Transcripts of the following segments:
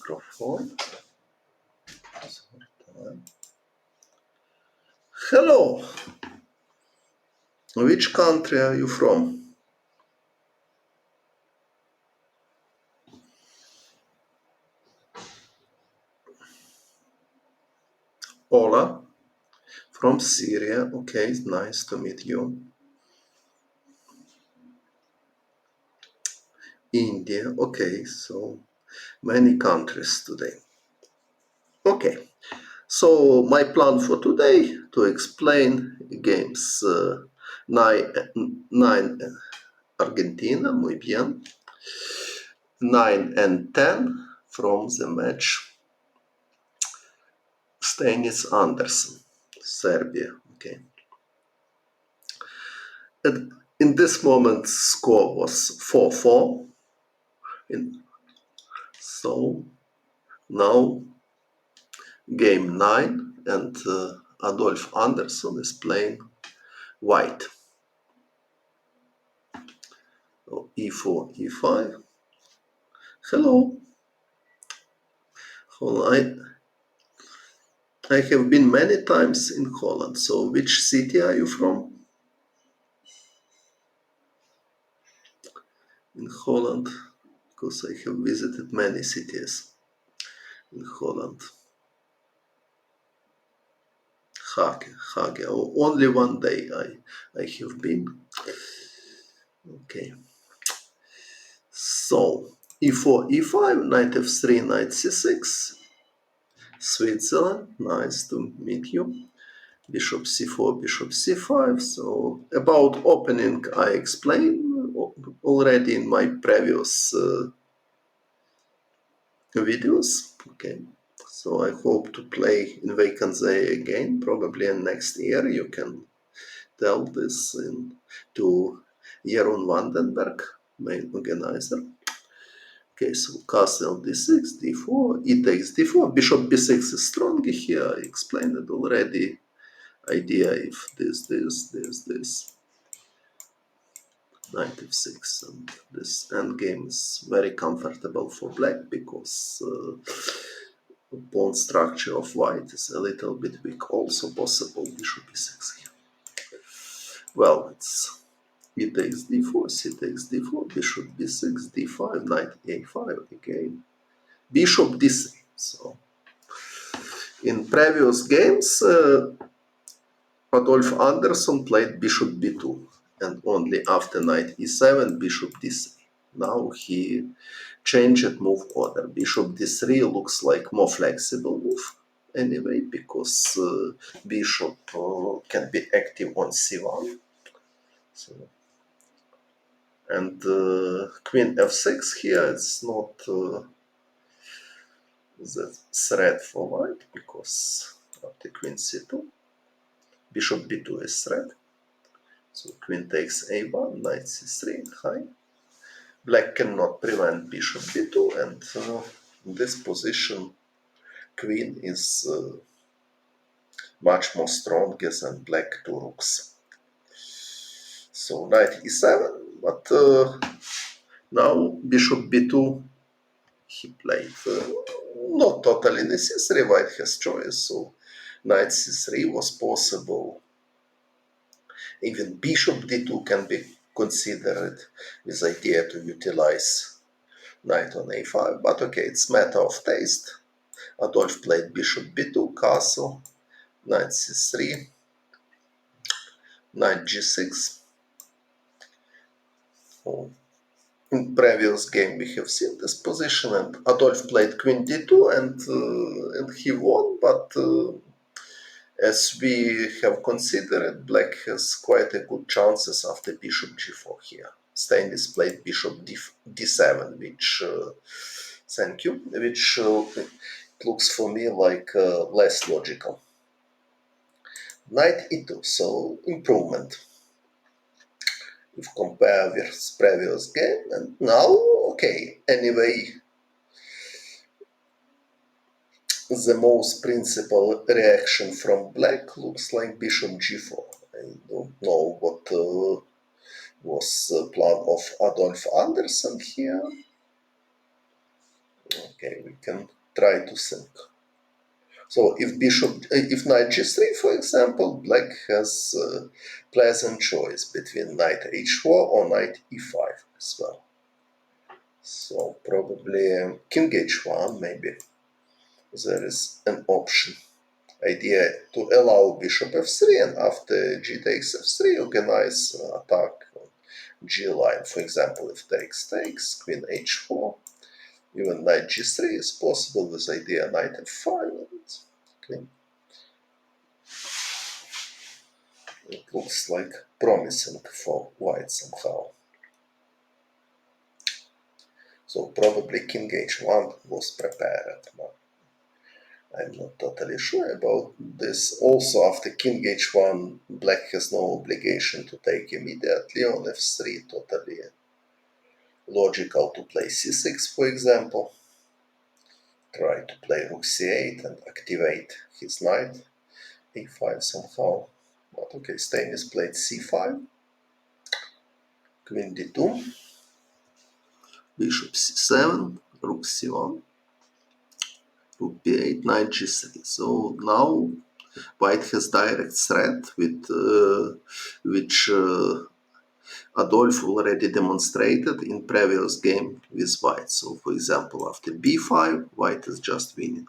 microphone. Hello. Which country are you from? Hola. From Syria. Okay, it's nice to meet you. India. Okay, so many countries today. Okay, so my plan for today to explain games 9 Argentina, muy bien. 9 and 10 from the match Steinitz Anderssen, Serbia. Okay. In this moment, score was 4-4. So now game 9, and Adolf Anderssen is playing white. So e4, e5. Hello. I have been many times in Holland. So which city are you from? In Holland, because I have visited many cities in Holland. Hague. Only one day I have been. Okay. So e4, e5, knight f3, knight c6. Switzerland, nice to meet you. Bishop c4, bishop c5. So about opening I explained already in my previous videos. Okay. So I hope to play in Vacancy again, probably in next year. You can tell this to Jeroen Vandenberg, main organizer. Okay, so castle d6, d4, e takes d4, bishop b6 is strong here. I explained it already. Idea if this, knight f6, and this endgame is very comfortable for black because pawn structure of white is a little bit weak. Also possible bishop e6 here. Well, it's e takes d4, c takes d4, bishop b6, d5, knight a5 again, bishop d3. So in previous games, Adolf Anderssen played bishop b2, and only after knight e7, bishop d3. Now he changed move order. Bishop d3 looks like more flexible move anyway, because bishop can be active on c1. So, and queen f6 here, it's not the threat for white, because after queen c2, bishop b2 is threat. So queen takes a1, knight c3, high. Black cannot prevent bishop b2, and in this position, queen is much more stronger than black two rooks. So knight e7, but now bishop b2 he played not totally necessary. White has choice, so knight c3 was possible. Even bishop d2 can be considered with idea to utilize knight on a5, but okay, it's matter of taste. Adolf played bishop b2, castle, knight c3, knight g6. Oh. In previous game we have seen this position, and Adolf played queen d2, and he won, but as we have considered, black has quite a good chances after bishop g4 here. Steinitz played bishop d7, which thank you, which it looks for me like less logical. Knight e2, so improvement if compare with previous game, and now okay, anyway, the most principal reaction from black looks like bishop g4. I don't know what was the plan of Adolf Anderssen here. Okay, we can try to think. So if knight g3, for example, black has a pleasant choice between knight h4 or knight e5 as well. So probably king h1, maybe there is an option. Idea to allow bishop f3 and after g takes f3 organize attack on g line. For example, if takes, queen h4, even knight g3 is possible with idea knight f5. Okay. It looks like promising for white somehow. So probably king h1 was prepared, but I'm not totally sure about this. Also, after king h1, black has no obligation to take immediately on f3, totally logical to play c6, for example. Try to play rook c8 and activate his knight, a5 somehow. But okay, Steinitz played c5, queen d2, bishop c7, rook c1, rook b8, knight g3. So now white has direct threat with which Adolf already demonstrated in previous game with white. So for example, after b5, white is just winning.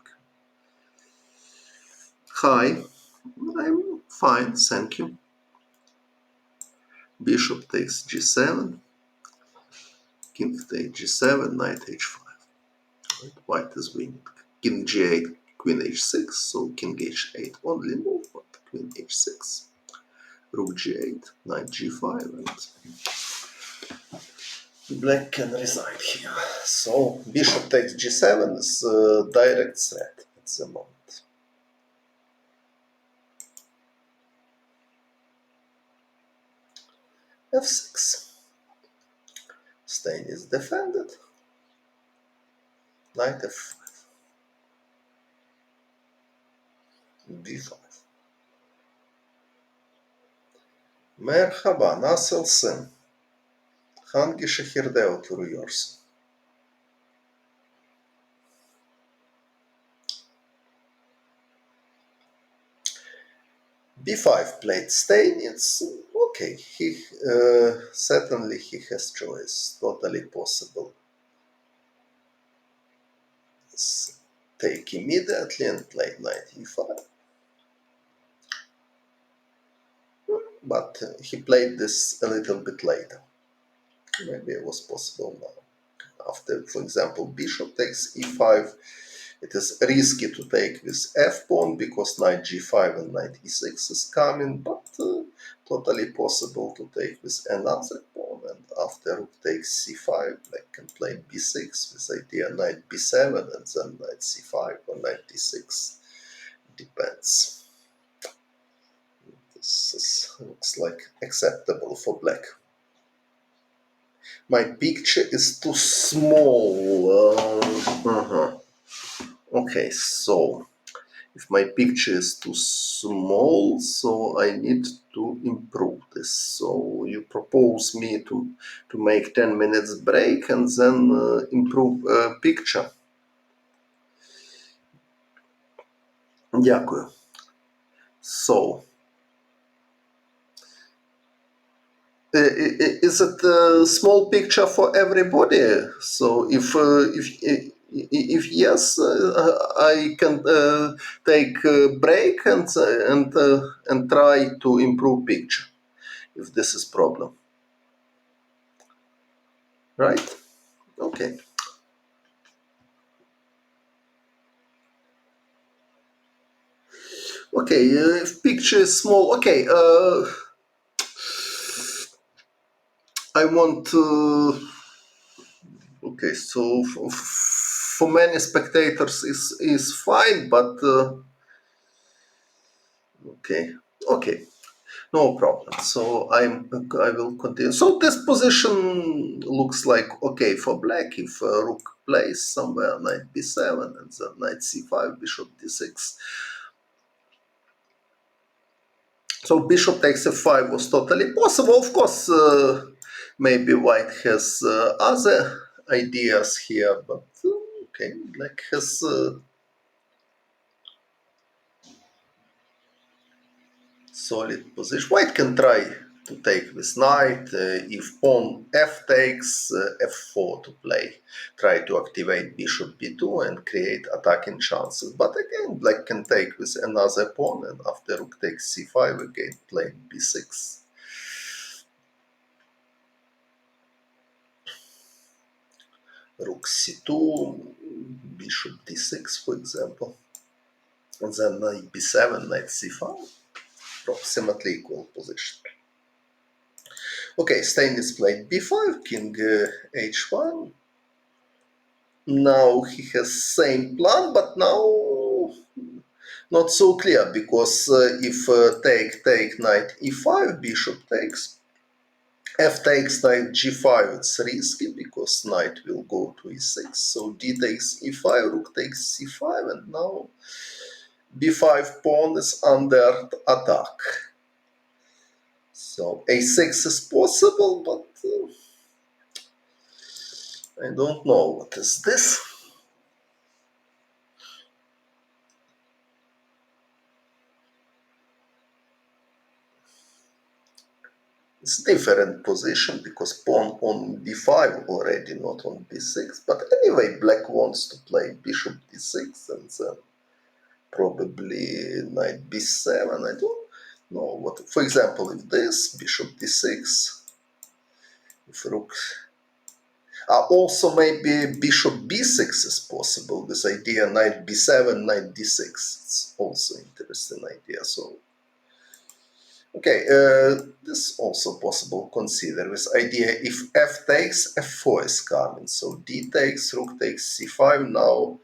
Hi, I'm fine, thank you. Bishop takes g7, king takes g7, knight h5. White is winning. King g8, queen h6, so king h8 only move, but queen h6. Rook g8, knight g5, and black can resign here. So bishop takes g7 is a direct threat at the moment. f6. Stein is defended. Knight f5. b5. Merhaba, nasılsın? Hangi şehirde oturuyorsun? b5 played Steinitz. Okay, he certainly he has choice, totally possible. Let's take immediately and play knight e5. But he played this a little bit later. Maybe it was possible now. After, for example, bishop takes e5, it is risky to take with f-pawn because knight g5 and knight e6 is coming, but totally possible to take with another pawn. And after rook takes c5, black can play b6 with idea knight b7 and then knight c5 or knight d6. Depends. This looks like acceptable for black. My picture is too small. Okay, so if my picture is too small, so I need to improve this. So you propose me to make 10 minutes break and then improve picture. Дякую. So, is it a small picture for everybody? So if yes, I can take a break and try to improve picture. If this is problem, right? Okay. Okay. If picture is small, okay. I want to. Okay, so for many spectators is fine, but okay, no problem. So I will continue. So this position looks like okay for black if rook plays somewhere knight b7 and then knight c5, bishop d6. So bishop takes f5 was totally possible. Of course, maybe white has other ideas here, but Okay, black has solid position. White can try to take with knight. If pawn f takes, f4 to play. Try to activate bishop b2 and create attacking chances. But again, black can take with another pawn, and after rook takes c5, again playing b6. Rook c2, bishop d6, for example. And then knight b7, knight c5. Approximately equal position. Okay, Steinitz played b5, king h1. Now he has same plan, but now not so clear, because if take knight e5, bishop takes, f takes knight g5, it's risky because knight will go to e6. So d takes e5, rook takes c5, and now b5 pawn is under attack. So a6 is possible, but I don't know what is this. It's different position because pawn on b5 already, not on b6. But anyway, black wants to play bishop d6 and then probably knight b7. I don't know what. For example, if this bishop d6, if rook. Also, maybe bishop b6 is possible. This idea knight b7, knight d6. It's also interesting idea. So. Okay, this is also possible consider with idea if f takes, f4 is coming. So d takes, rook takes c5 now.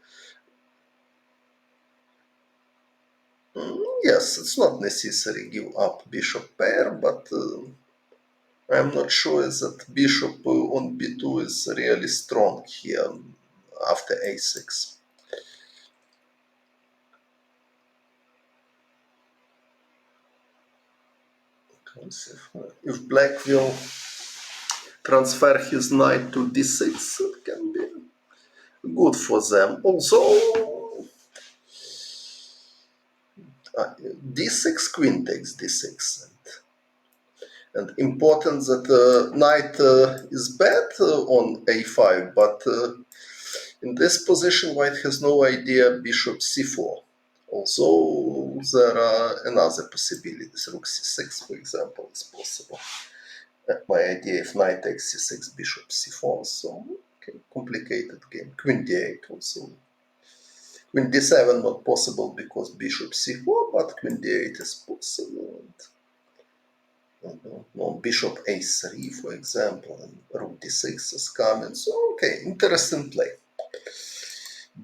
Yes, it's not necessary give up bishop pair, but I'm not sure that bishop on b2 is really strong here after a6. If black will transfer his knight to d6, it can be good for them. Also, d6, queen takes d6. And important that knight is bad on a5, but in this position white has no idea bishop c4. Also, there are another possibilities. Rook c6, for example, is possible. My idea if knight takes c6, bishop c4, so okay, complicated game. Queen d8 also. Queen d7 not possible because bishop c4, but queen d8 is possible. Bishop a3, for example, and rook d6 is coming. So, okay, interesting play.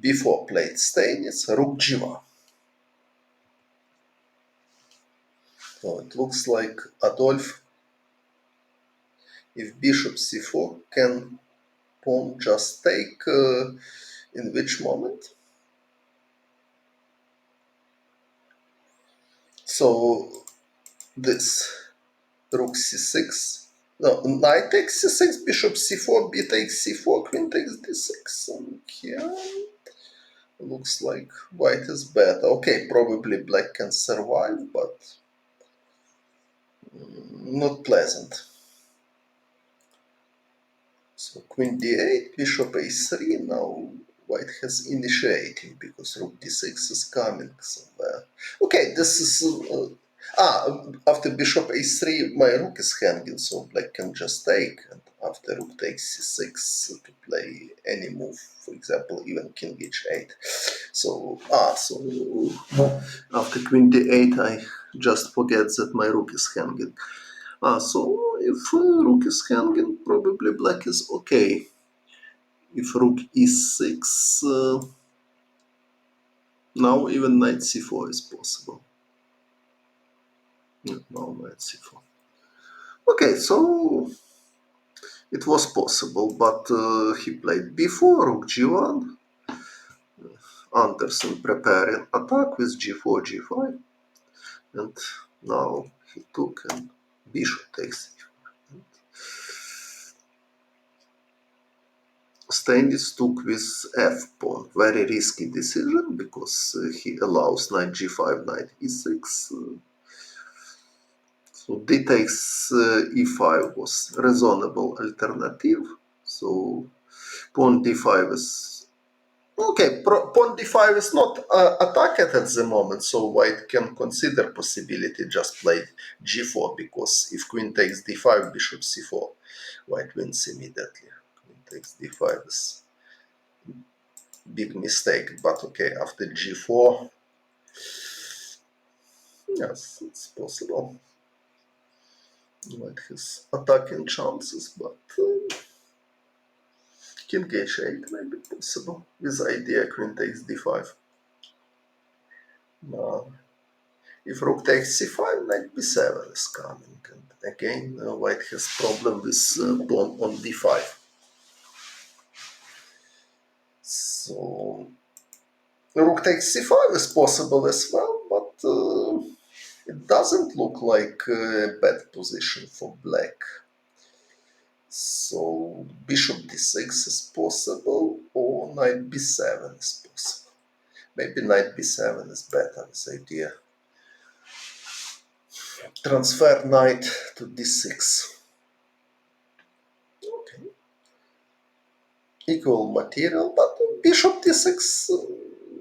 Before played Steinitz, rook g1. So it looks like Adolf, if bishop c4, can pawn just take in which moment? So this rook c6, no, knight takes c6, bishop c4, b takes c4, queen takes d6, and here looks like white is better. Okay, probably black can survive, but not pleasant. So queen d8, bishop a3, now white has initiating because rook d6 is coming somewhere. Okay, this is after bishop a3 my rook is hanging, so black can just take, and after rook takes c6 to play any move, for example even king h8. So after queen d8 I just forget that my rook is hanging. So if rook is hanging, probably black is okay. If rook e6, now even knight c4 is possible. Yeah, now knight c4. Okay, so it was possible, but he played b4, rook g1. Anderssen preparing attack with g4, g5. And now he took and bishop takes. Steinitz took with f pawn. Very risky decision because he allows knight g5, knight e6. So d takes e5 was reasonable alternative. So pawn d5 is okay. Pawn d5 is not attacked at the moment, so white can consider possibility just play g4 because if queen takes d5, bishop c4, white wins immediately. Queen takes d5 is big mistake, but okay, after g4, yes, it's possible. White has attacking chances, but king h8 may be possible with idea queen takes d5. Now, if rook takes c5, knight b7 is coming, and again white has problem with pawn on d5. So rook takes c5 is possible as well, but it doesn't look like a bad position for black. So bishop d6 is possible, or knight b7 is possible. Maybe knight b7 is better, this idea. Transfer knight to d6. Okay. Equal material, but bishop d6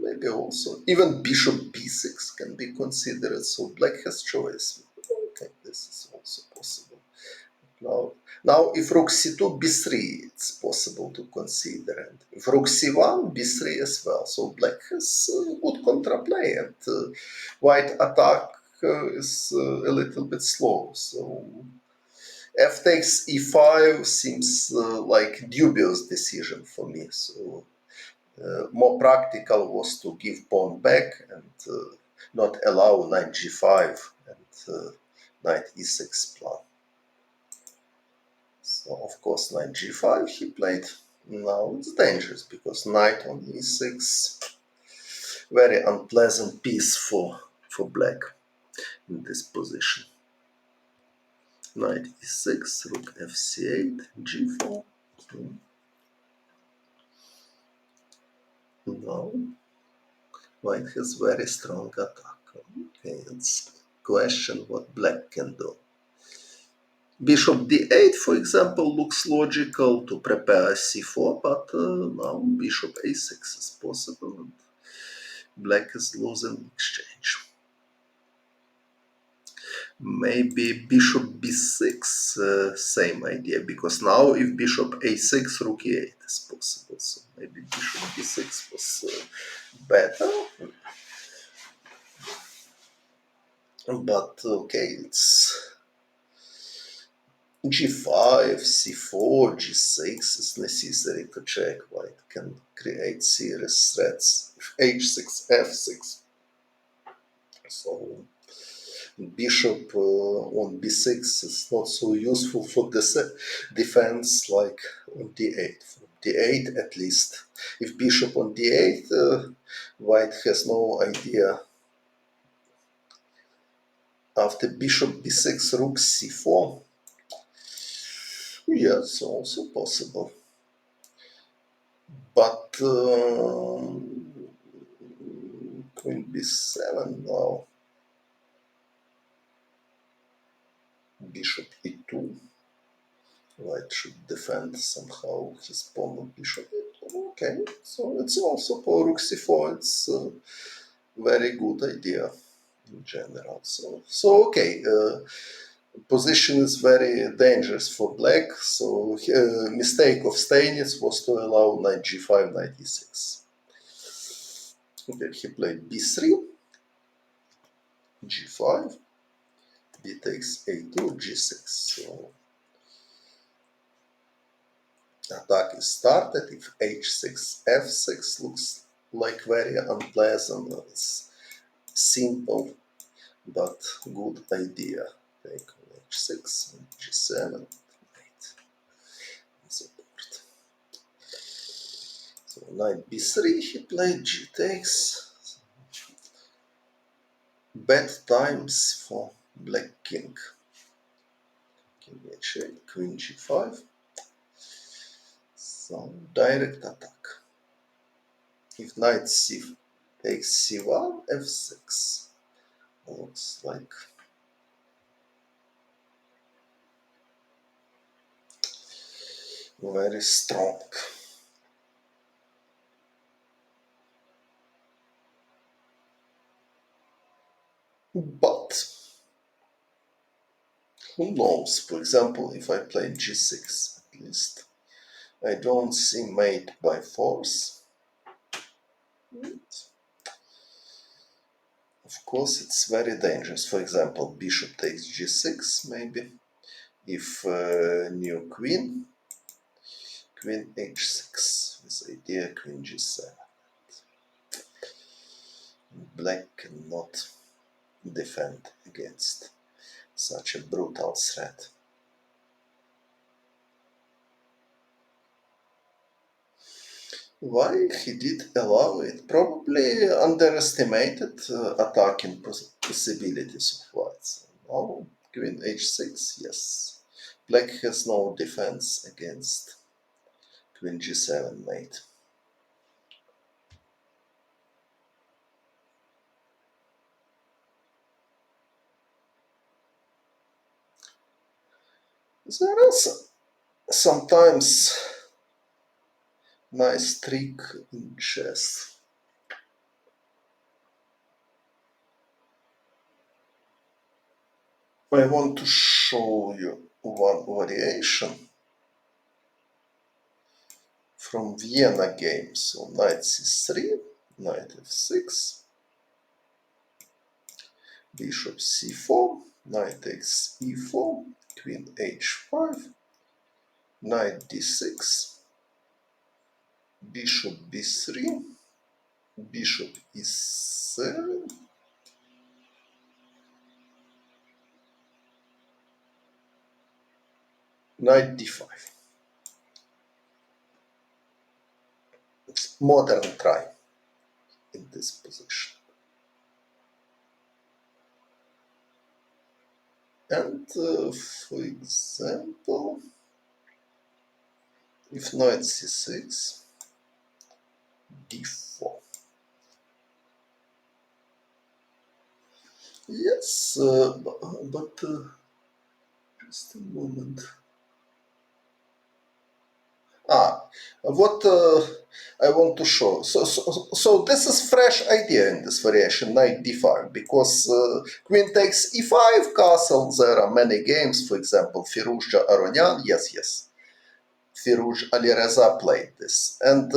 maybe also. Even bishop b6 can be considered, so black has choice. Okay, this is also possible. Now if rook c2, b3, it's possible to consider, and if rook c1, b3 as well. So black has good counterplay, and white attack is a little bit slow. So f takes e5 seems like dubious decision for me. So more practical was to give pawn back and not allow knight g5 and knight e6 plan. So of course knight g5 he played. Now it's dangerous because knight on e6, very unpleasant piece for black in this position. Knight e6, rook fc8, g4. Now white has very strong attack. Okay, it's question what black can do. Bishop d8, for example, looks logical to prepare c4, but now bishop a6 is possible, and black is losing exchange. Maybe bishop b6, same idea, because now if bishop a6, rook e8 is possible, so maybe bishop b6 was better. But okay, it's g5, c4, g6 is necessary to check. White can create serious threats. h6, f6. So bishop on b6 is not so useful for defense like on d8. For d8 at least. If bishop on d8, white has no idea. After bishop b6, rook c4. Yes, also possible. But queen b7 now. Bishop e2. White should defend somehow his pawn on bishop e2. Okay, so it's also for rook c4. It's a very good idea in general. So okay. Position is very dangerous for black, so mistake of Steinitz was to allow knight g5, knight e6. Okay, he played b3, g5, b takes a2, g6. So attack is started. If h6, f6 looks like very unpleasant, it's simple but good idea. Take h6, g7, support. So knight b3, he played g takes. Bad times for black king. King h8, queen g5. So direct attack. If knight takes c1, f6. Looks like very strong. But who knows? For example, if I play g6, at least I don't see mate by force. Of course, it's very dangerous. For example, bishop takes g6, maybe. If new queen h6 with idea queen g7. Black cannot defend against such a brutal threat. Why he did allow it? Probably underestimated attacking possibilities of whites. Now, queen h6, yes. Black has no defense against queen g7 mate. There is sometimes nice trick in chess. I want to show you one variation from Vienna game. So knight c3, knight f6, bishop c4, knight takes e4, queen h5, knight d6, bishop b3, bishop e7, knight d5. It's modern try in this position. And for example, if knight c6, d4. Yes, but just a moment. What I want to show. So this is fresh idea in this variation, knight d5, because queen takes e5 castle. There are many games, for example, Firouzja Aronian. Yes. Firouz Alireza played this. And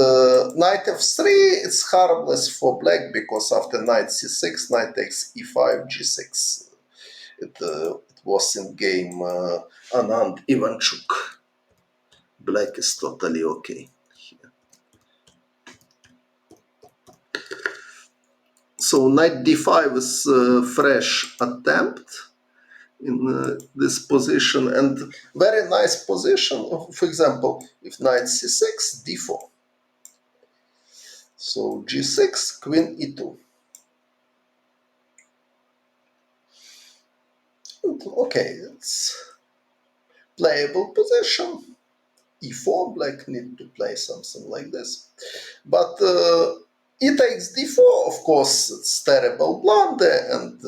knight f3, it's harmless for black because after knight c6, knight takes e5, g6. It was in game Anand Ivanchuk. Black is totally okay here. So knight d5 is a fresh attempt in this position, and very nice position. For example, if knight c6, d4. So g6, queen e2. Okay, it's playable position. e4, black need to play something like this. But e takes d4, of course, it's terrible blunder, and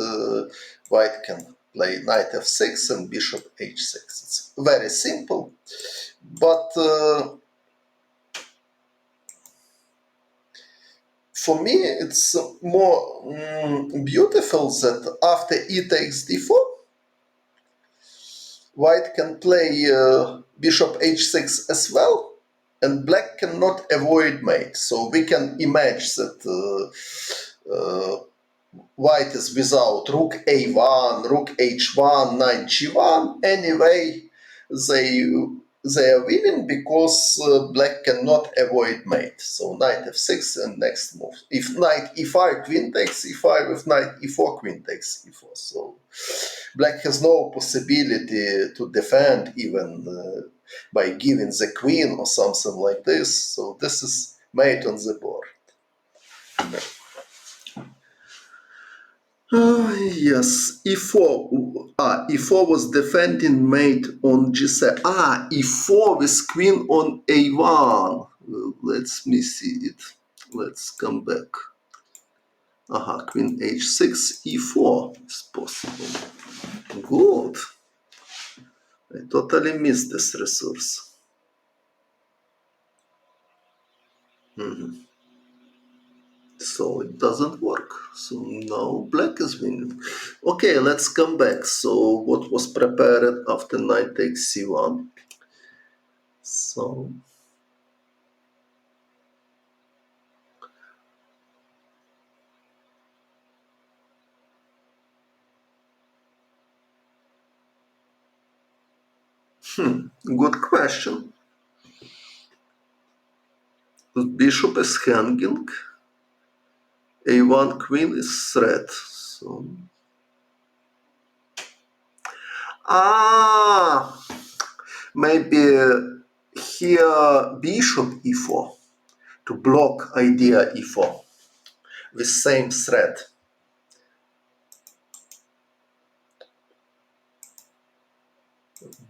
white can play knight f6 and bishop h6. It's very simple, but for me it's more beautiful that after e takes d4, white can play bishop h6 as well, and black cannot avoid mate. So we can imagine that white is without rook a1, rook h1, knight g1. Anyway, they are winning because black cannot avoid mate. So knight f6 and next move. If knight e5, queen takes e5. If knight e4, queen takes e4. So black has no possibility to defend even by giving the queen or something like this. So this is mate on the board. Yes, e4. E4 was defending mate on g7. E4 with queen on a1. Let me see it. Let's come back. Queen h6, e4 is possible. Good. I totally missed this resource. So it doesn't work. So now black is winning. Okay, let's come back. So what was prepared after knight takes c1? So good question. The bishop is hanging. A1 queen is threat. So maybe here bishop e4 to block idea e4 with same threat.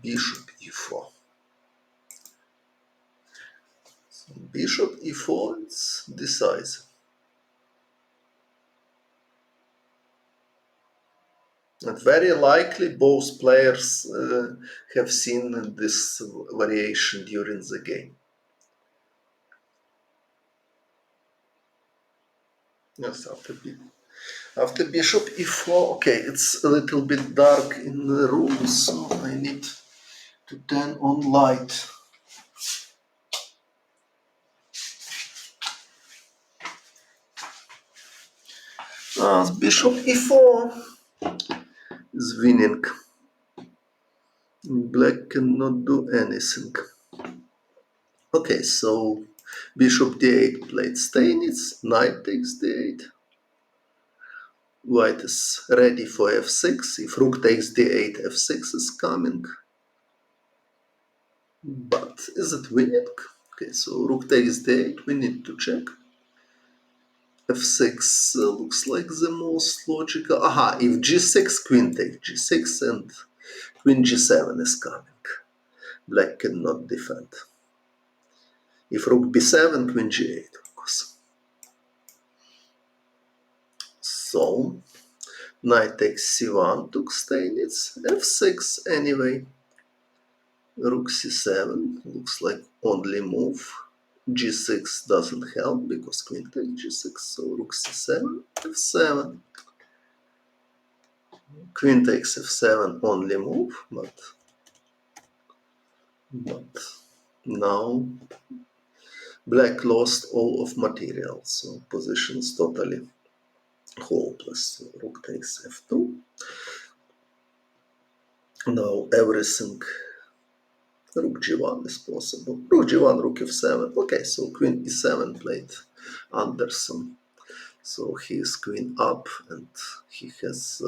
Bishop e4. So bishop e4, it's decisive. And very likely both players have seen this variation during the game. Yes, after bishop e4, okay, it's a little bit dark in the room, so I need to turn on light. Bishop e4 is winning. Black cannot do anything. Okay, so bishop d8 played Steinitz, knight takes d8. White is ready for f6. If rook takes d8, f6 is coming. But is it winning? Okay, so rook takes d8, we need to check. f6 looks like the most logical. If g6, queen takes g6 and queen g7 is coming. Black cannot defend. If rook b7, queen g8, of course. So, knight takes c1, took Steinitz, f6 anyway. Rook c7 looks like only move. g6 doesn't help because queen takes g6, so rook c7, f7. Queen takes f7 only move, but now black lost all of material, so position is totally hopeless. So rook takes f2. Now everything rook g1 is possible. Rook g1, rook f7. Okay, so queen e7 played Anderssen. So he is queen up and he has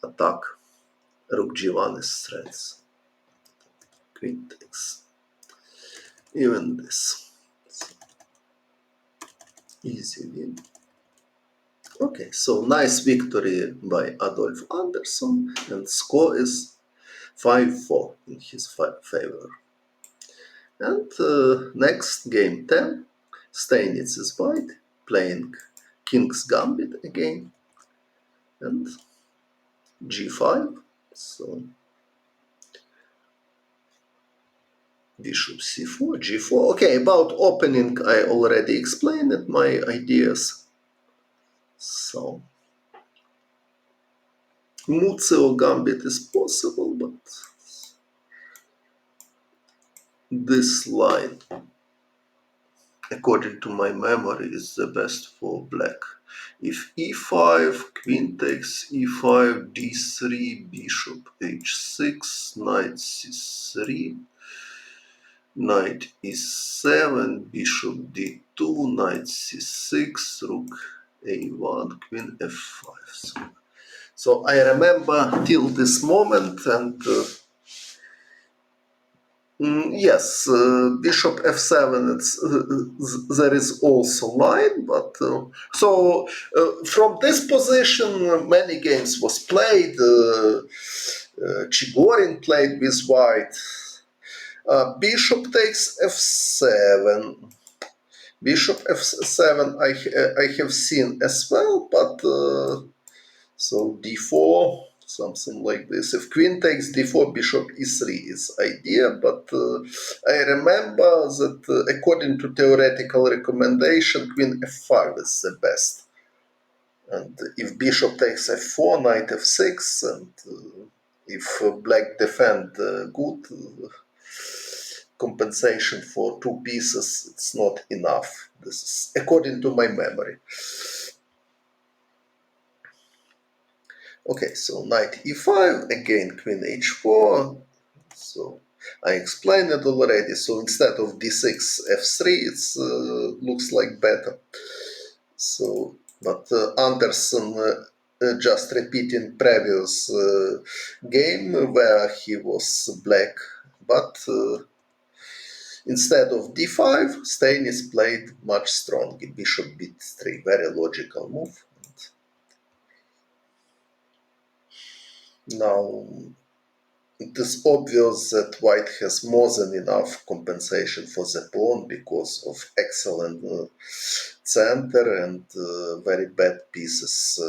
attack. Rook g1 is threats. Queen takes. Even this. Easy win. Okay, so nice victory by Adolf Anderssen, and score is 5-4 in his favor. And next game 10, Steinitz is white, playing King's Gambit again, and g5. So bishop c4, g4. Okay, about opening I already explained my ideas. So Muzio Gambit is possible, but this line, according to my memory, is the best for black. If e5, queen takes e5, d3, bishop h6, knight c3, knight e7, bishop d2, knight c6, rook a1, queen f5. So I remember till this moment, and Yes, bishop f7. There is also line, but from this position, many games was played. Chigorin played with white. Bishop takes f7. Bishop f7 I have seen as well, but so d4, something like this. If queen takes d4, bishop e3 is idea, but I remember that according to theoretical recommendation, queen f5 is the best. And if bishop takes f4, knight f6, and if black defend good, compensation for two pieces, it's not enough. This is according to my memory. Okay, so knight e5, again queen h4. So I explained it already. So instead of d6, f3, it looks like better. So, but Anderssen just repeating previous game where he was black, but instead of d5, Steinitz played much stronger. Bishop b3, very logical move. Now it is obvious that white has more than enough compensation for the pawn because of excellent center and very bad pieces,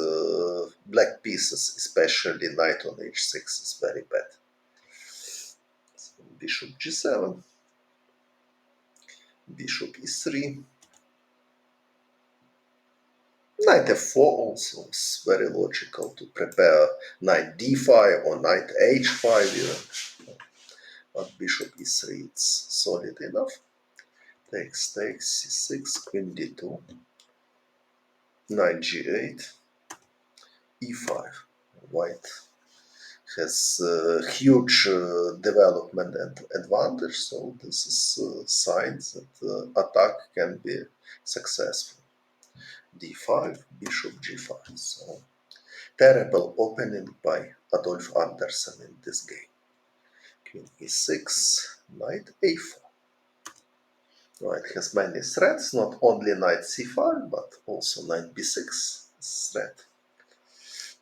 black pieces, especially knight on h6 is very bad. So bishop g7, bishop e3, knight f4 also is very logical to prepare knight d5 or knight h5 even. But bishop e3 it's solid enough. Takes, c6, queen d2, knight g8, e5. White has huge development and advantage, so this is a sign that attack can be successful. d5, bishop g5. So terrible opening by Adolf Anderssen in this game. Queen e6, knight a4. White has many threats, not only knight c5, but also knight b6 threat.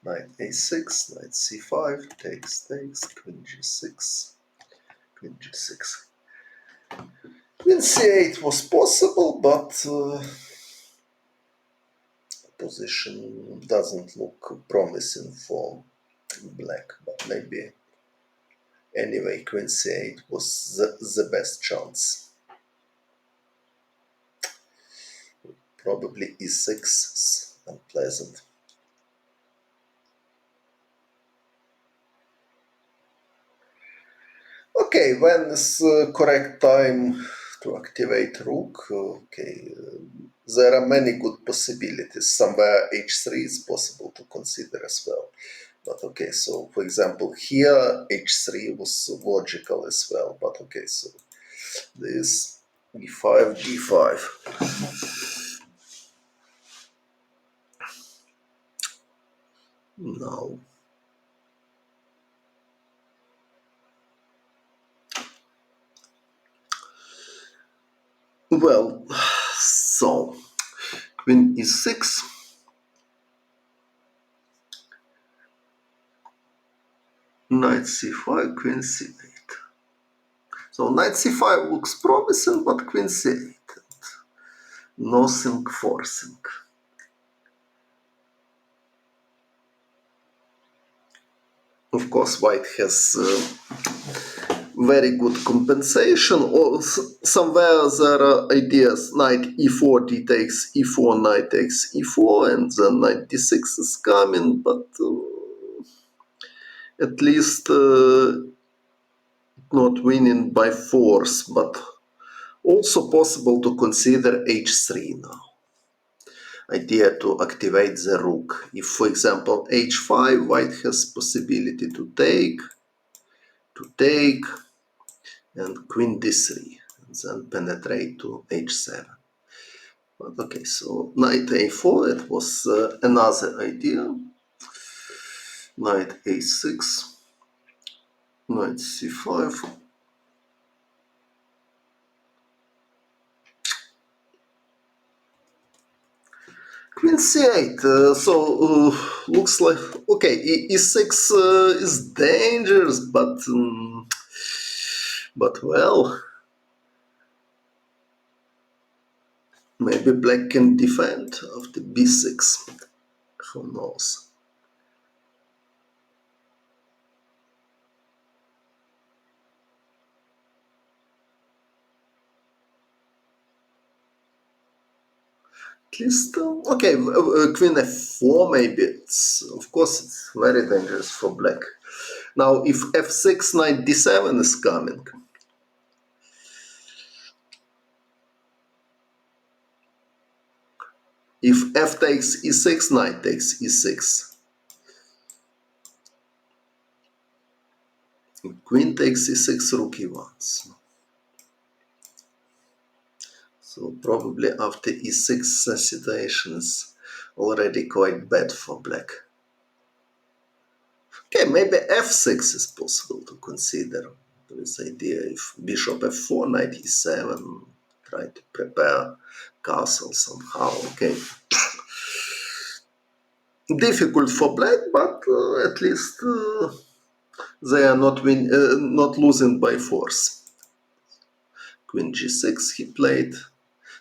Knight a6, knight c5, takes, queen g6, queen g6. Queen c8 was possible, but position doesn't look promising for black, but maybe anyway queen c8 was the best chance. Probably e6 is unpleasant. Okay, when is correct time to activate rook? Okay, there are many good possibilities. Somewhere h3 is possible to consider as well. But okay, so for example, here h3 was logical as well. But okay, so this e5, d5. Now, well, so queen e6. Knight c5, queen c8. So knight c5 looks promising, but queen c8. Nothing forcing. Of course, white has very good compensation. Or somewhere there are ideas knight e4, d takes e4, knight takes e4, and then knight d6 is coming, but at least not winning by force, but also possible to consider h3 now. Idea to activate the rook. If, for example, h5, white has possibility to take, and queen d3, and then penetrate to h7. But okay, so knight a4, it was another idea. Knight a6, knight c5, Queen c8. Looks like okay. E6 is dangerous, but well, maybe black can defend after b6. Who knows? At least okay. Queen f4 maybe. Of course it's very dangerous for black. Now if f6 knight d7 is coming. If f takes e6, knight takes e6. Queen takes e6, rook e1. So probably after e6 situation is already quite bad for black. Okay, maybe f6 is possible to consider. This idea if bishop f4, knight e7, try to prepare castle somehow. Okay, difficult for black, but at least they are not losing by force. Queen g6 he played.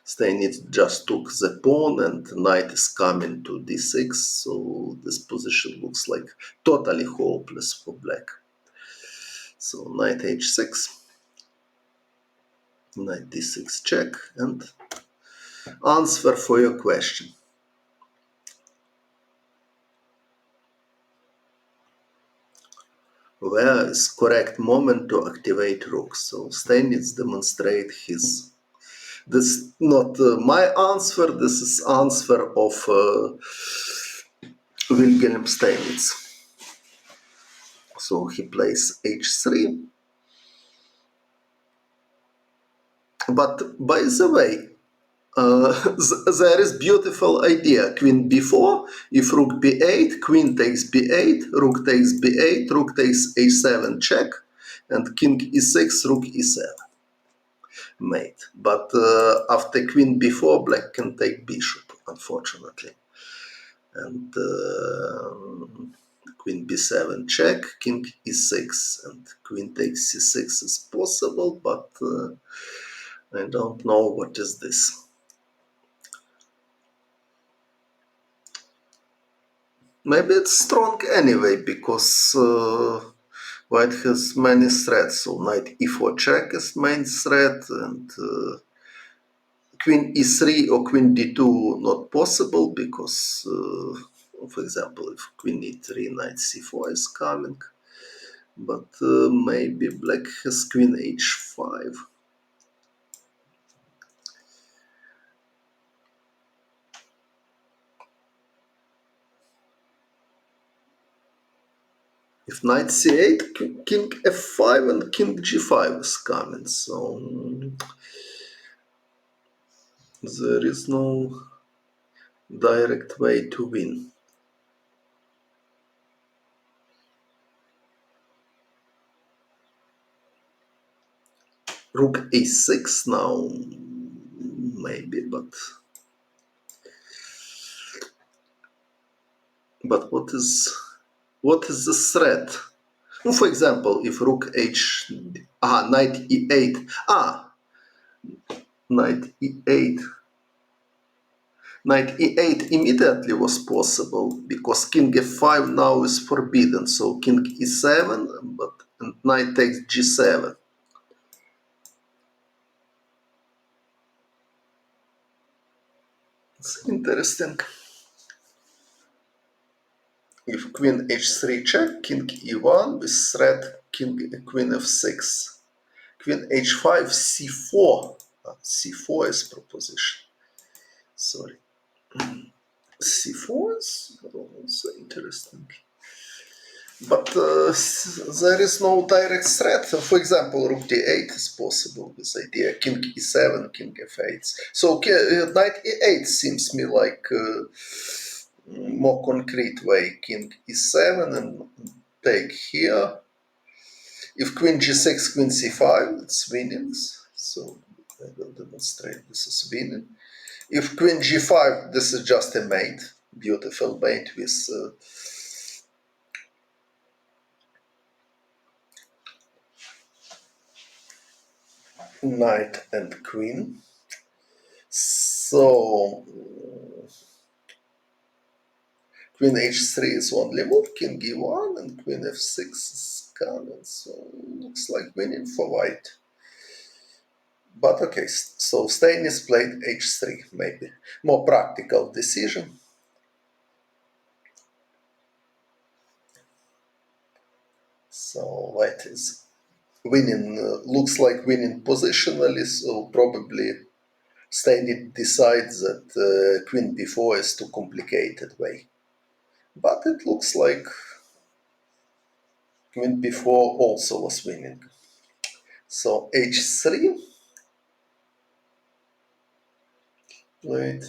Steinitz just took the pawn and knight is coming to d6, so this position looks like totally hopeless for black. So knight h6, knight d6 check, and answer for your question. Where is correct moment to activate rook? So Steinitz demonstrate his. This not my answer. This is answer of Wilhelm Steinitz. So he plays h3. But by the way, there is beautiful idea. Queen b4, if rook b8, queen takes b8, rook takes b8, rook takes a7 check, and king e6, rook e7 mate. But after queen b4, black can take bishop, unfortunately. And queen b7 check, king e6, and queen takes c6 is possible, but I don't know what is this. Maybe it's strong anyway, because white has many threats. So knight e4 check is main threat, and queen e3 or queen d2 not possible, because, for example, if queen e3, knight c4 is coming. But maybe black has queen h5. If knight c8, king f5 and king g5 is coming, so there is no direct way to win. Rook a6 now, maybe, but what is the threat? For example, if rook knight e8, knight e8, knight e8 immediately was possible, because king f5 now is forbidden, so king e7, but knight takes g7. It's interesting. If queen h3 check, king e1 with threat queen f6. Queen h5, c4. C4 is proposition. Sorry. C4 is also interesting. But there is no direct threat. For example, rook d8 is possible with idea king e7, king f8. So knight e8 seems me like more concrete way. King e7 and take here. If queen g6, queen c5, it's winning. So I will demonstrate this is winning. If queen g5, this is just a mate, beautiful mate with knight and queen. So queen h3 is only move, king e1, and queen f6 is coming. So looks like winning for white. But okay, so Steinitz played h3, maybe more practical decision. So white is winning, looks like winning positionally, so probably Steinitz decides that queen b4 is too complicated way. But it looks like queen b4 also was winning. So h3, played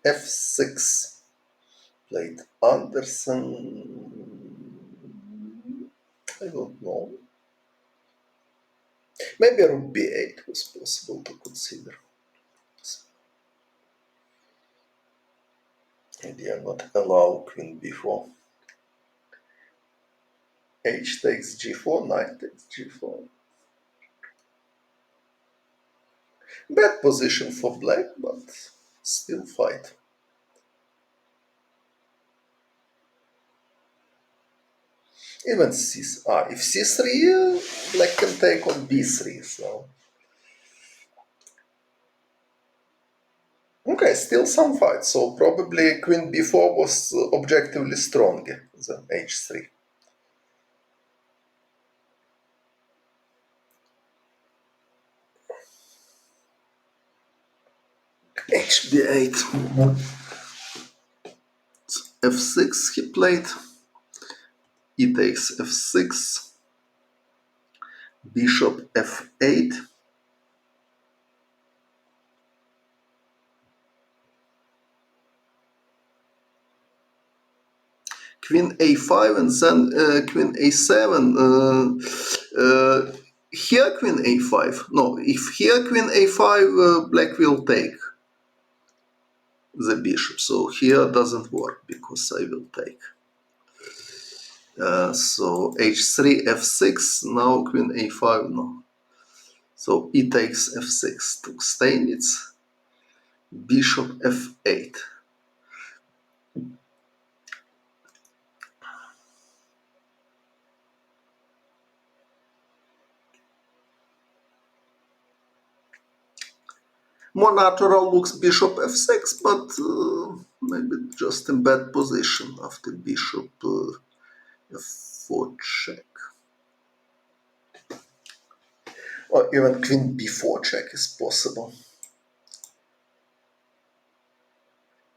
f6, played Anderssen. I don't know. Maybe rook b8 was possible to consider. Idea not allow queen b4. H takes g4, knight takes g4. Bad position for black, but still fight. Even if c3, black can take on b3, so. Okay, still some fight, so probably queen b4 was objectively stronger than h3. hb8, f6 he played, e takes f6, bishop f8, queen a5, and then queen a7. Here queen a5. No, if here queen a5, black will take the bishop. So here doesn't work because I will take. So h3, f6. Now queen a5. No. So e takes f6 to Steinitz. Bishop f8. More natural looks bishop f6, but maybe just in bad position after bishop f4 check. Or even queen b4 check is possible.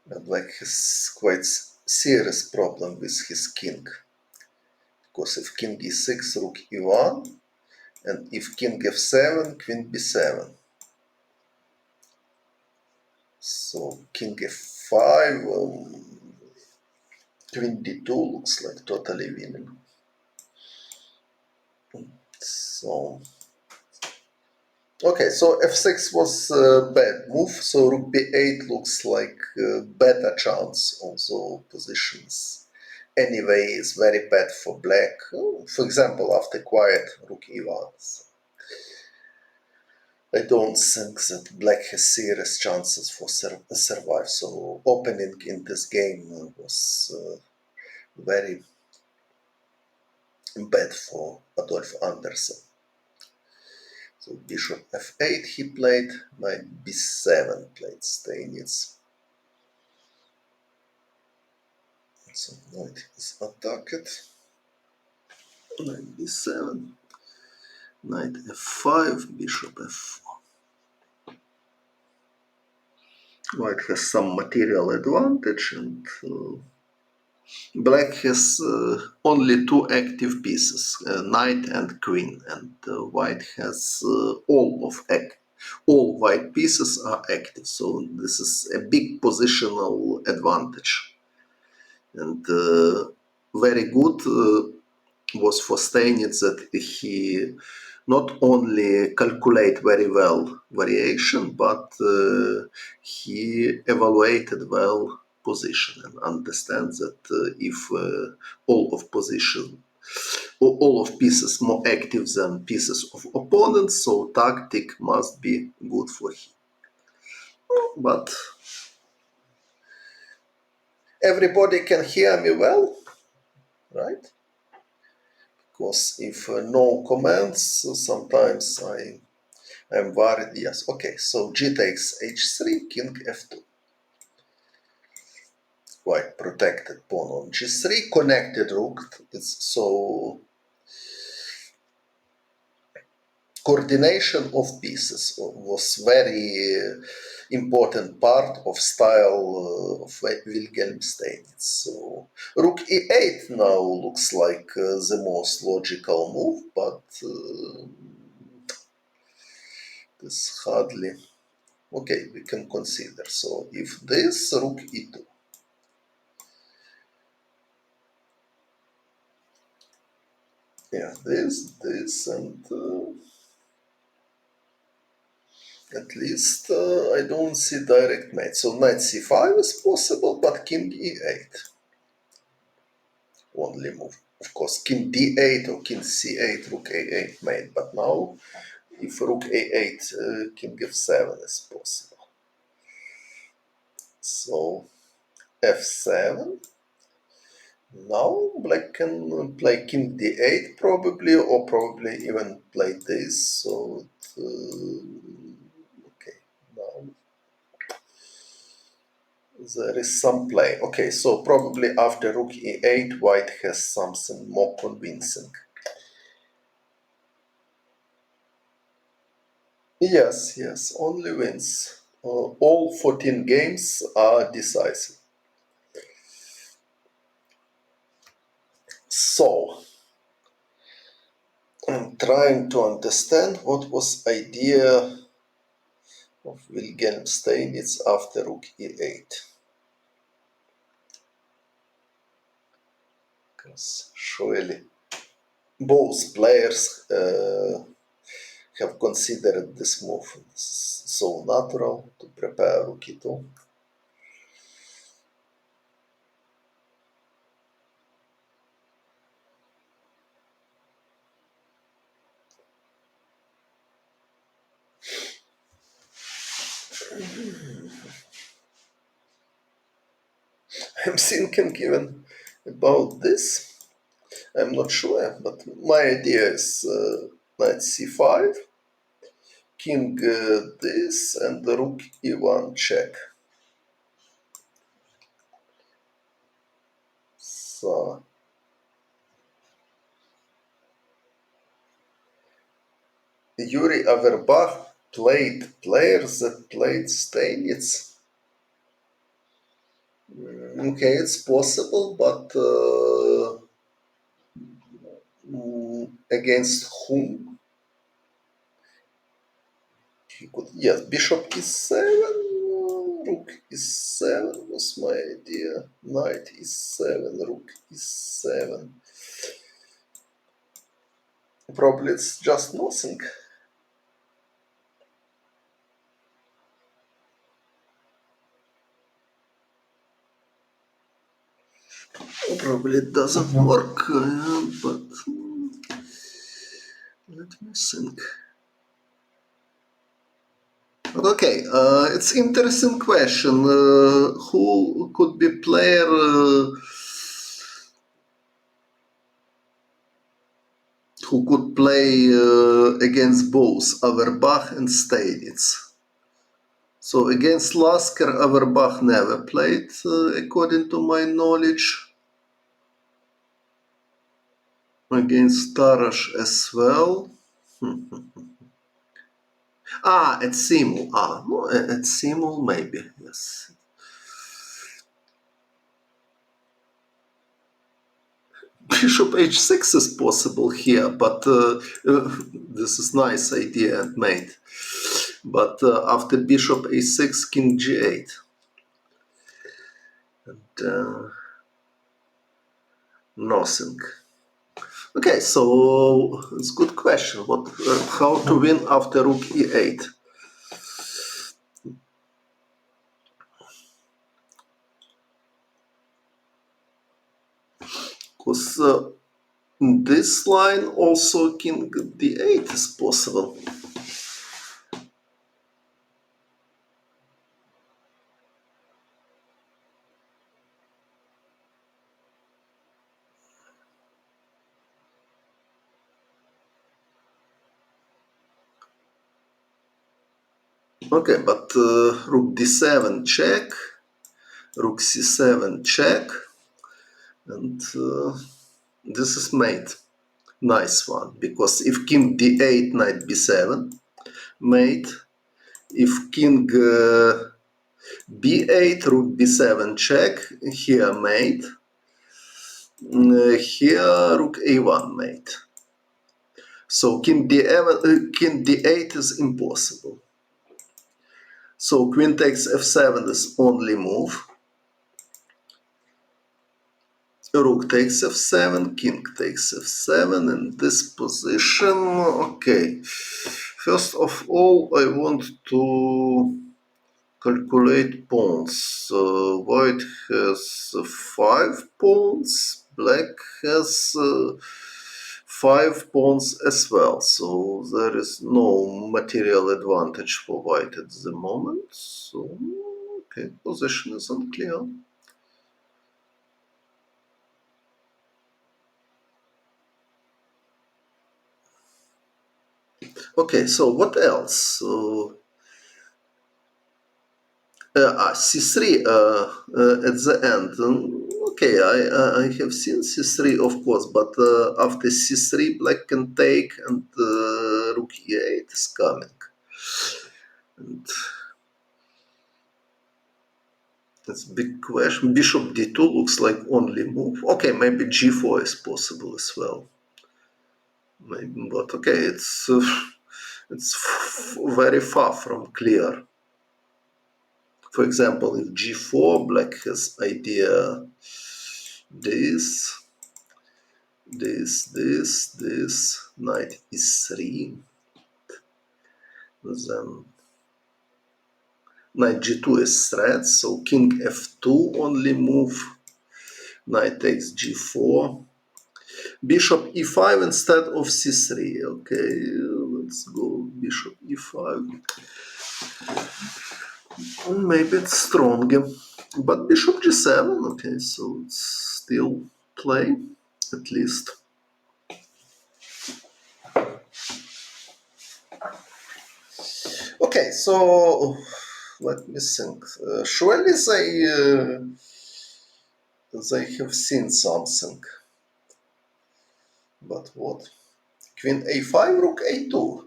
But black has quite serious problem with his king. Because if king e6, rook e1, and if king f7, queen b7. So king f5, queen d2 looks like totally winning. So, okay, so f6 was a bad move, so rook b8 looks like a better chance, also positions. Anyway, is very bad for black, for example, after quiet rook e1. I don't think that black has serious chances for survive, so opening in this game was very bad for Adolf Anderssen. So bishop f8 he played, knight b7 played Steinitz. So knight is attacked, knight b7, knight f5, bishop f4. White has some material advantage, and black has only two active pieces, knight and queen, and white has all white pieces are active. So this is a big positional advantage, and very good was for Steinitz that he not only calculate very well variation, but he evaluated well position and understands that if all of position or all of pieces more active than pieces of opponents, so tactic must be good for him. But everybody can hear me well, right? Because if no comments, sometimes I'm worried. Yes, okay. So g takes h3, king f2. Quite protected pawn on g3, connected rook. So coordination of pieces was very important part of style of Wilhelm Steinitz. So rook e8 now looks like the most logical move, but this hardly. Okay, we can consider. So if this, rook e2. Yeah, this, and at least I don't see direct mate. So knight c5 is possible, but king e8 only move. Of course, king d8 or king c8, rook a8 mate. But now, if rook a8, king f7 is possible. So f7. Now black can play king d8 probably, or probably even play this. So okay, now there is some play. Okay, so probably after rook e8, white has something more convincing. Yes, only wins. All 14 games are decisive. So, I'm trying to understand what was idea of Wilhelm Steinitz after rook e8. Because surely both players have considered this move. It's so natural to prepare rook e2. I'm thinking even about this. I'm not sure, but my idea is knight c5, king this, and the rook e1 check. So Yuri Averbach played players that played Steinitz. Okay, it's possible, but against whom? He could, yes, bishop e7, rook e7 was my idea. Knight e7, rook e7. Probably it's just nothing. Probably it doesn't work, but let me think. Okay, it's interesting question. Who could be player who could play against both Averbach and Steinitz? So against Lasker, Averbach never played, according to my knowledge. Against Tarash as well. At Simul. No, at Simul maybe, yes. Bishop h6 is possible here, but this is nice idea and made. But after bishop a6, king g8. And nothing. Okay, so it's a good question. How to win after rook e8? Because this line also king d8 is possible. Okay, but rook d7 check, rook c7 check, and this is mate. Nice one, because if king d8, knight b7, mate. If king b8, rook b7 check, here mate. Here rook a1 mate. So king d8 is impossible. So queen takes f7 is only move. Rook takes f7, king takes f7 in this position. Okay. First of all, I want to calculate pawns. White has 5 pawns, black has 5 pawns as well. So there is no material advantage for white at the moment. So, okay, position is unclear. Okay, so what else? C3 at the end. Okay, I have seen C3 of course, but after C3 black can take and rook E8 is coming. And that's a big question. Bishop D2 looks like only move. Okay, maybe G4 is possible as well. Maybe, but okay, it's very far from clear. For example, if G4, black has idea this, knight e3, then knight g2 is threat, so king f2 only move, knight takes g4, bishop e5 instead of c3. Okay, let's go bishop e5. Maybe it's stronger, but bishop g7. Okay, so it's still play at least. Okay, so let me think. Surely they have seen something. But what? Queen a5, rook a2.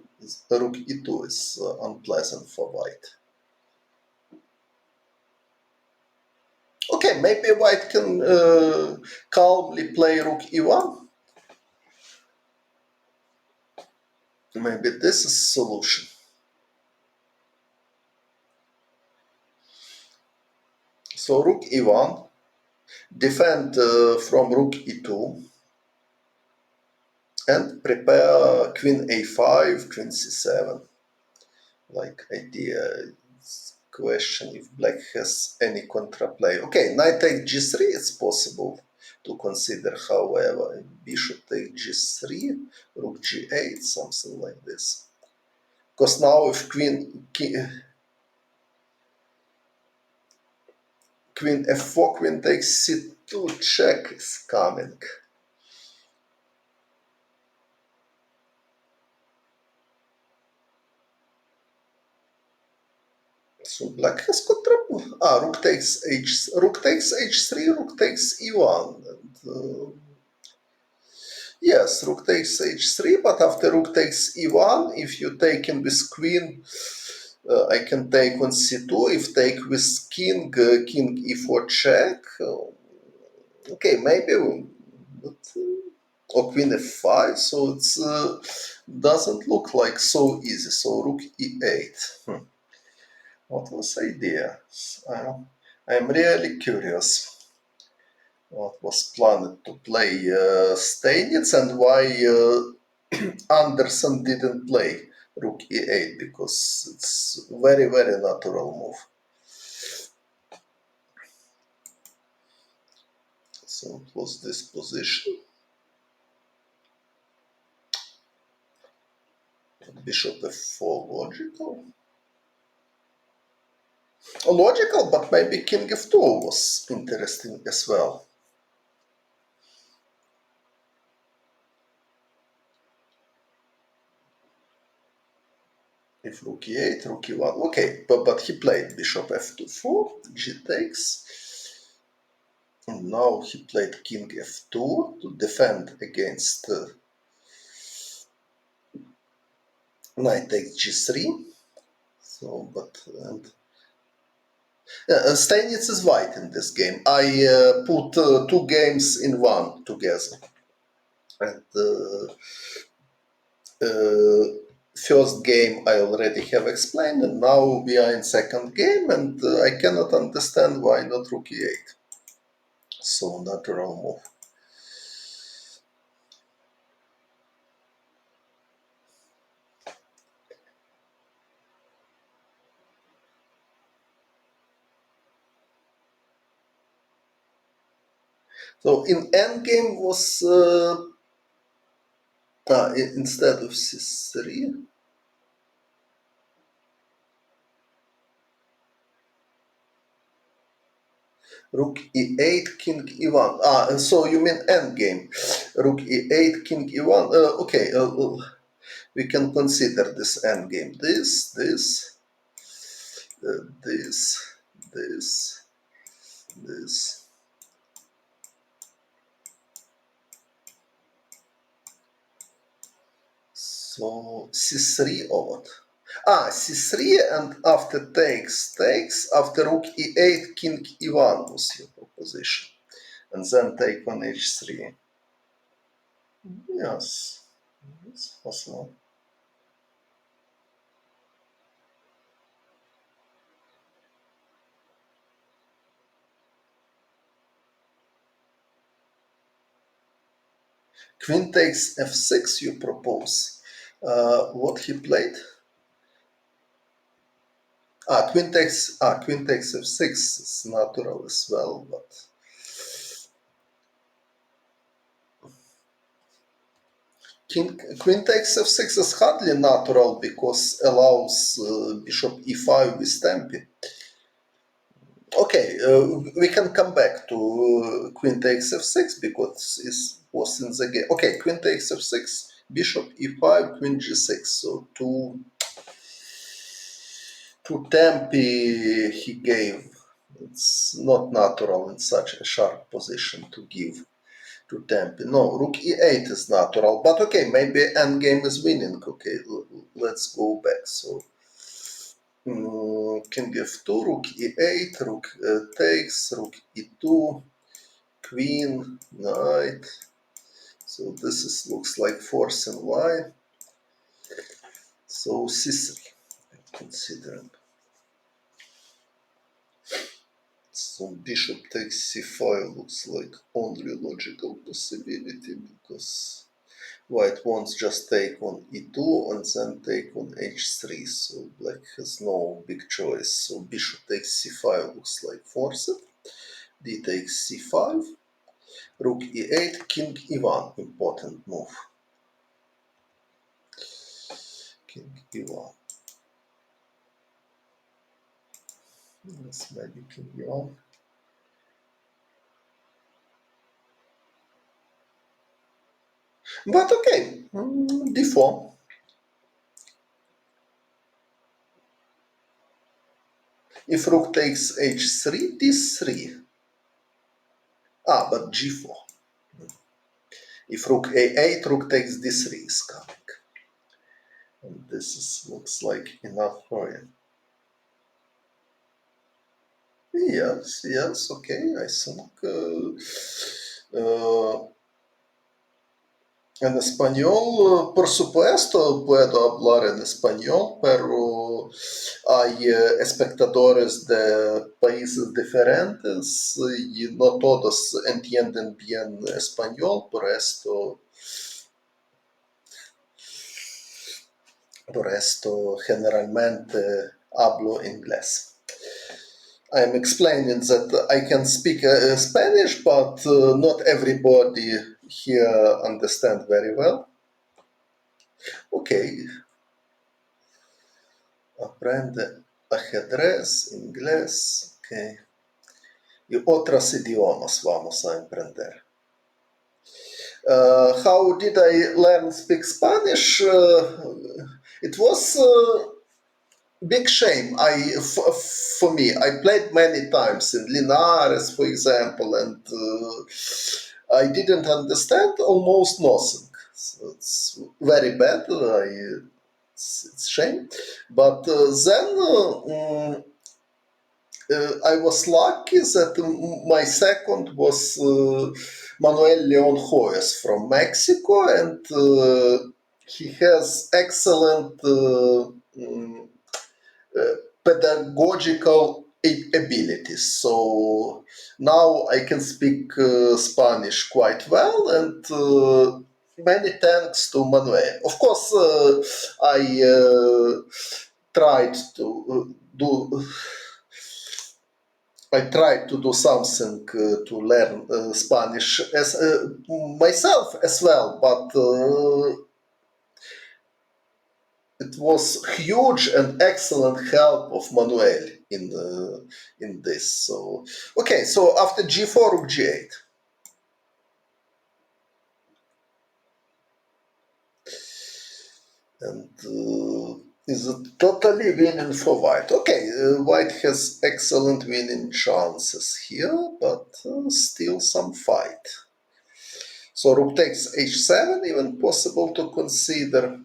Rook e2 is unpleasant for white. Okay, maybe white can calmly play rook e1. Maybe this is solution. So rook e1, defend from rook e2, and prepare queen a5, queen c7. Like idea, it's question if black has any contraplay. Okay, knight takes g3 it's possible to consider, however. Bishop takes g3, rook g8, something like this. Because now if queen f4, queen takes c2, check is coming. So black has contra. Rook takes h3, rook takes e1. And, yes, rook takes h3, but after rook takes e1, if you take in with queen, I can take on c2. If take with king, king e4 check. Okay, maybe, but, or queen f5. So it doesn't look like so easy. So rook e8. What was idea? I'm really curious. what was planned to play Steinitz, and why Anderssen didn't play rook e8, because it's very, very natural move. So it was this position. Bishop f4 logical. Logical, but maybe king f2 was interesting as well. If rook e8, rook e1. Okay, but he played bishop f2 4, g takes. And now he played king f2 to defend against knight takes g3. So, but Steinitz is white in this game. I put two games in one together. And first game I already have explained, and now we are in second game, and I cannot understand why not rook e8. So natural move. So in endgame was instead of c3, rook e8, king e1. So you mean endgame? Rook e8, king e1. Okay, we can consider this endgame. This, this. So c3 or what? C3, and after takes, after rook e8, king e1 was your proposition. And then take on h3. Yes, it's possible. Queen takes f6 you propose. What he played? Queen takes f6 is natural as well, but Queen takes f6 is hardly natural because allows bishop e5 with tempi. Okay, we can come back to queen takes f6 because it was in the game. Okay, queen takes f6, bishop e5, queen g6. So two tempi he gave. It's not natural in such a sharp position to give to tempi. No, rook e8 is natural, but okay, maybe endgame is winning. Okay, let's go back. So king f2, rook e8, rook takes, rook e2, queen, knight. So this looks like force in y. So c3, considering. So bishop takes c5 looks like only logical possibility, because white wants just take on e2 and then take on h3. So black has no big choice. So bishop takes c5 looks like forced. D takes c5. Rook e8, king e1, important move. King e1. Yes, maybe king e1. But okay, d4. If rook takes h3, d3. But g4. If rook a8, rook takes d3 is coming. And looks like enough for him. Yes, okay, I think En español, por supuesto, puedo hablar en español, pero hay espectadores de países diferentes y no todos entienden bien español, por esto generalmente hablo inglés. I'm explaining that I can speak Spanish, but not everybody here understand very well. Okay, aprende ajedrez, inglés, ok. Y otros idiomas vamos a aprender. How did I learn speak Spanish? It was big shame. For me, I played many times in Linares, for example, and I didn't understand almost nothing. So it's very bad. It's shame. But then I was lucky that my second was Manuel Leon Hoyos from Mexico, and he has excellent pedagogical abilities. So now I can speak Spanish quite well, and many thanks to Manuel. Of course, I tried to do. I tried to do something to learn Spanish as myself as well, but it was huge and excellent help of Manuel in this. So okay, so after g4, rook g8. And is it totally winning for white? Okay, white has excellent winning chances here, but still some fight. So rook takes h7, even possible to consider.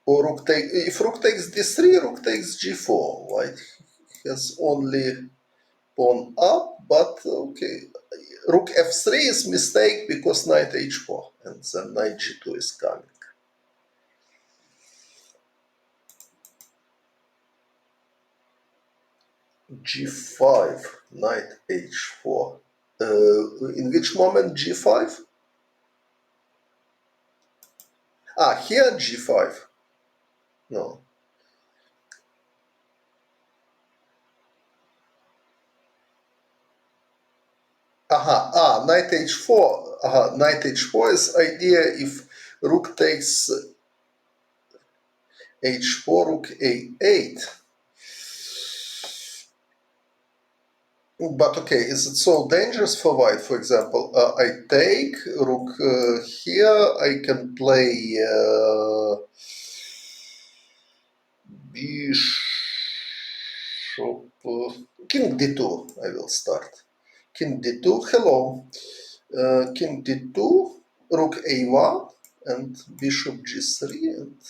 Or if rook takes d3, rook takes g4. White has only pawn up, but okay. Rook f3 is mistake because knight h4, and then knight g2 is coming. g5, knight h4. In which moment g5? Here g5. No. Knight h4. Knight h4 is idea if rook takes h4, rook a8. But okay, is it so dangerous for white? For example, I take rook here. I can play bishop, king d2. I will start. King d2. Hello. King d2, rook a1, and bishop g3, and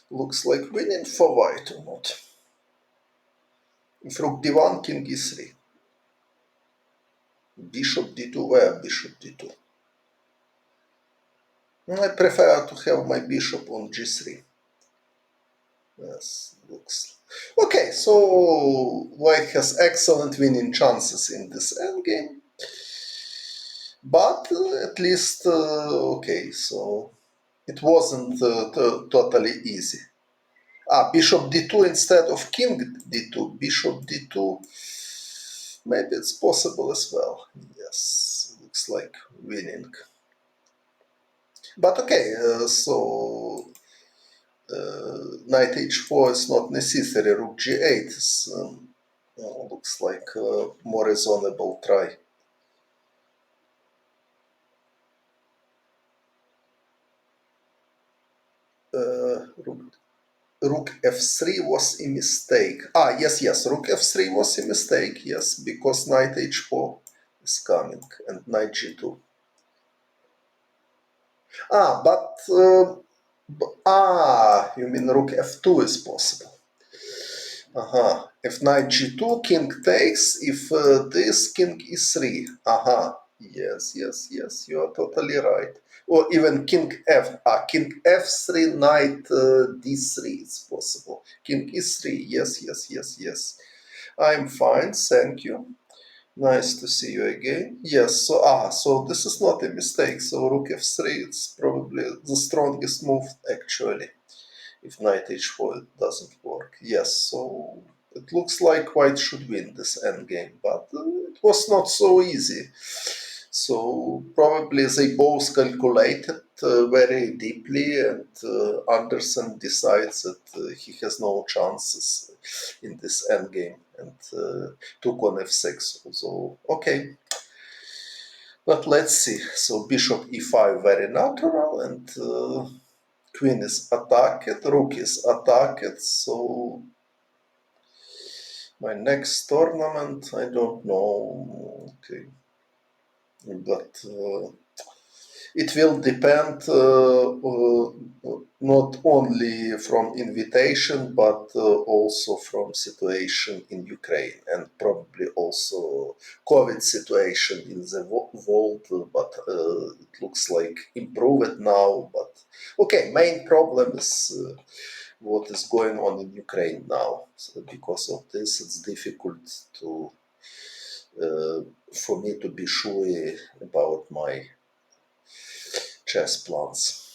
looks like winning for white or not. If rook d1, king e3. Bishop d2, where bishop d2? I prefer to have my bishop on g3. Yes, looks. Okay, so white has excellent winning chances in this endgame. But at least, okay, so it wasn't totally easy. Bishop d2 instead of king d2. Bishop d2, maybe it's possible as well. Yes, looks like winning. But okay, so knight h4 is not necessary. Rook g8 is, looks like a more reasonable try. Rook f3 was a mistake. Yes, rook f3 was a mistake, yes, because knight h4 is coming and knight g2. You mean rook f2 is possible. Aha. If knight g2, king takes. If this, king e3. Aha. Yes, yes, yes. You are totally right. Or even king f. King f3, knight d3 is possible. King e3. Yes, yes, yes, yes. I'm fine. Thank you. Nice to see you again. Yes. So this is not a mistake. So rook f3. It's probably the strongest move actually. If knight h4 it doesn't work. Yes, so it looks like white should win this endgame, but it was not so easy. So probably they both calculated very deeply, and Anderssen decides that he has no chances in this endgame and took on f6. So okay, but let's see. So bishop e5 very natural, and queen is attacked, rook is attacked, so my next tournament, I don't know, okay, but it will depend not only from invitation, but also from situation in Ukraine and probably also COVID situation in the world, but it looks like improved now, but okay, main problem is what is going on in Ukraine now. So because of this, it's difficult to for me to be sure about my chess plans.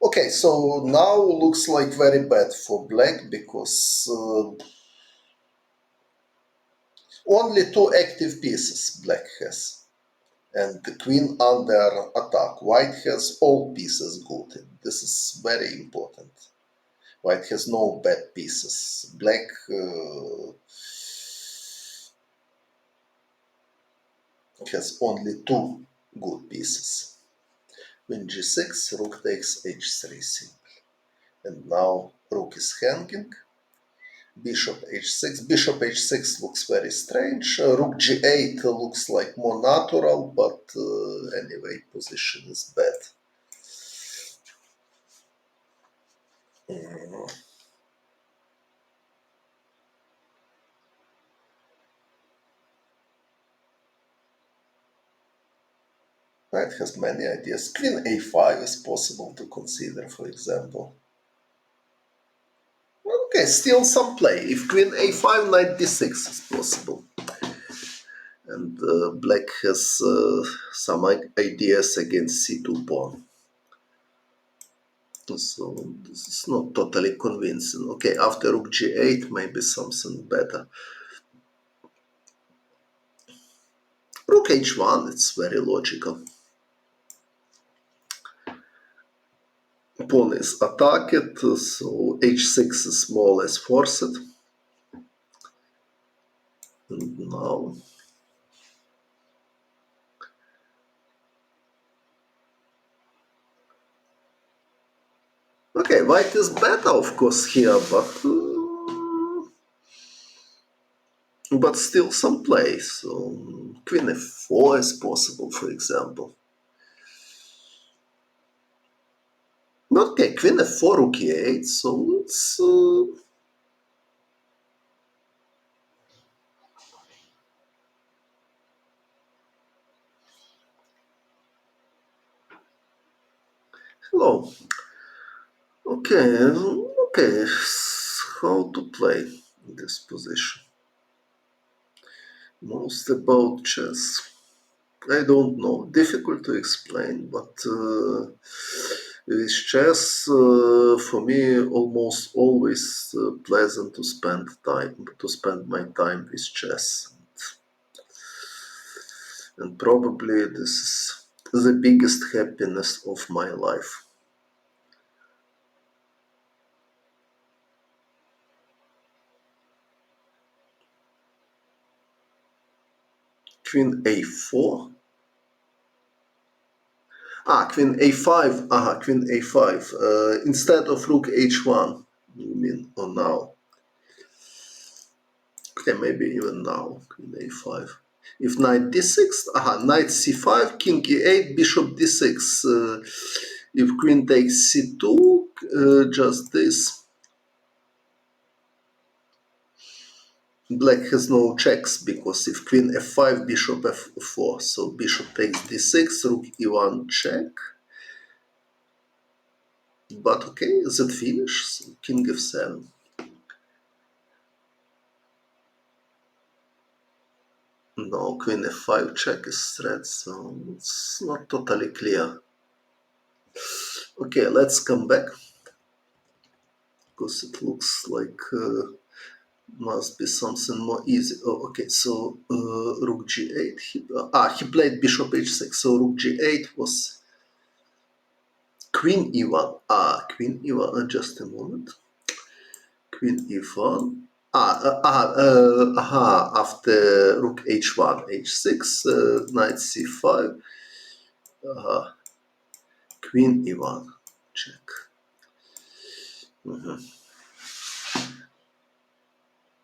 Okay, so now looks like very bad for black because only two active pieces black has. And the queen under attack. White has all pieces good. This is very important. White has no bad pieces. Black has only two good pieces. Queen g6, rook takes h3 simple. And now rook is hanging. Bishop h6. Bishop h6 looks very strange. Rook g8 looks like more natural, but anyway, position is bad. Knight has many ideas. Queen a5 is possible to consider, for example. Okay, still some play. If queen a5, knight d6 is possible. And black has some ideas against c2 pawn. So this is not totally convincing. Okay, after rook g8, maybe something better. Rook h1, it's very logical. Pawn is attacked, so h6 is more or less forced. And now okay, white is better, of course, here, but still some play. So queen f4 is possible, for example. Okay, queen f4, rook e8, so it's hello. Okay, how to play in this position? Most about chess. I don't know, difficult to explain, but with chess, for me, almost always pleasant to spend my time with chess, and probably this is the biggest happiness of my life. Queen a4. Queen a5. Queen a5. Instead of rook h1, you mean, or now? Okay, maybe even now, queen a5. If knight d6, knight c5, king e8, bishop d6. If queen takes c2, just this. black has no checks, because if queen f5, bishop f4, so bishop takes d6, rook e1 check. But okay, is it finished? So king f7. No, queen f5 check is threat, so it's not totally clear. Okay, let's come back, because it looks like must be something more easy. Oh, okay, so rook g8. He played bishop h6, so rook g8 was queen e1. Queen e1. Just a moment. Queen e1. After rook h1, h6, knight c5. Queen e1. Check.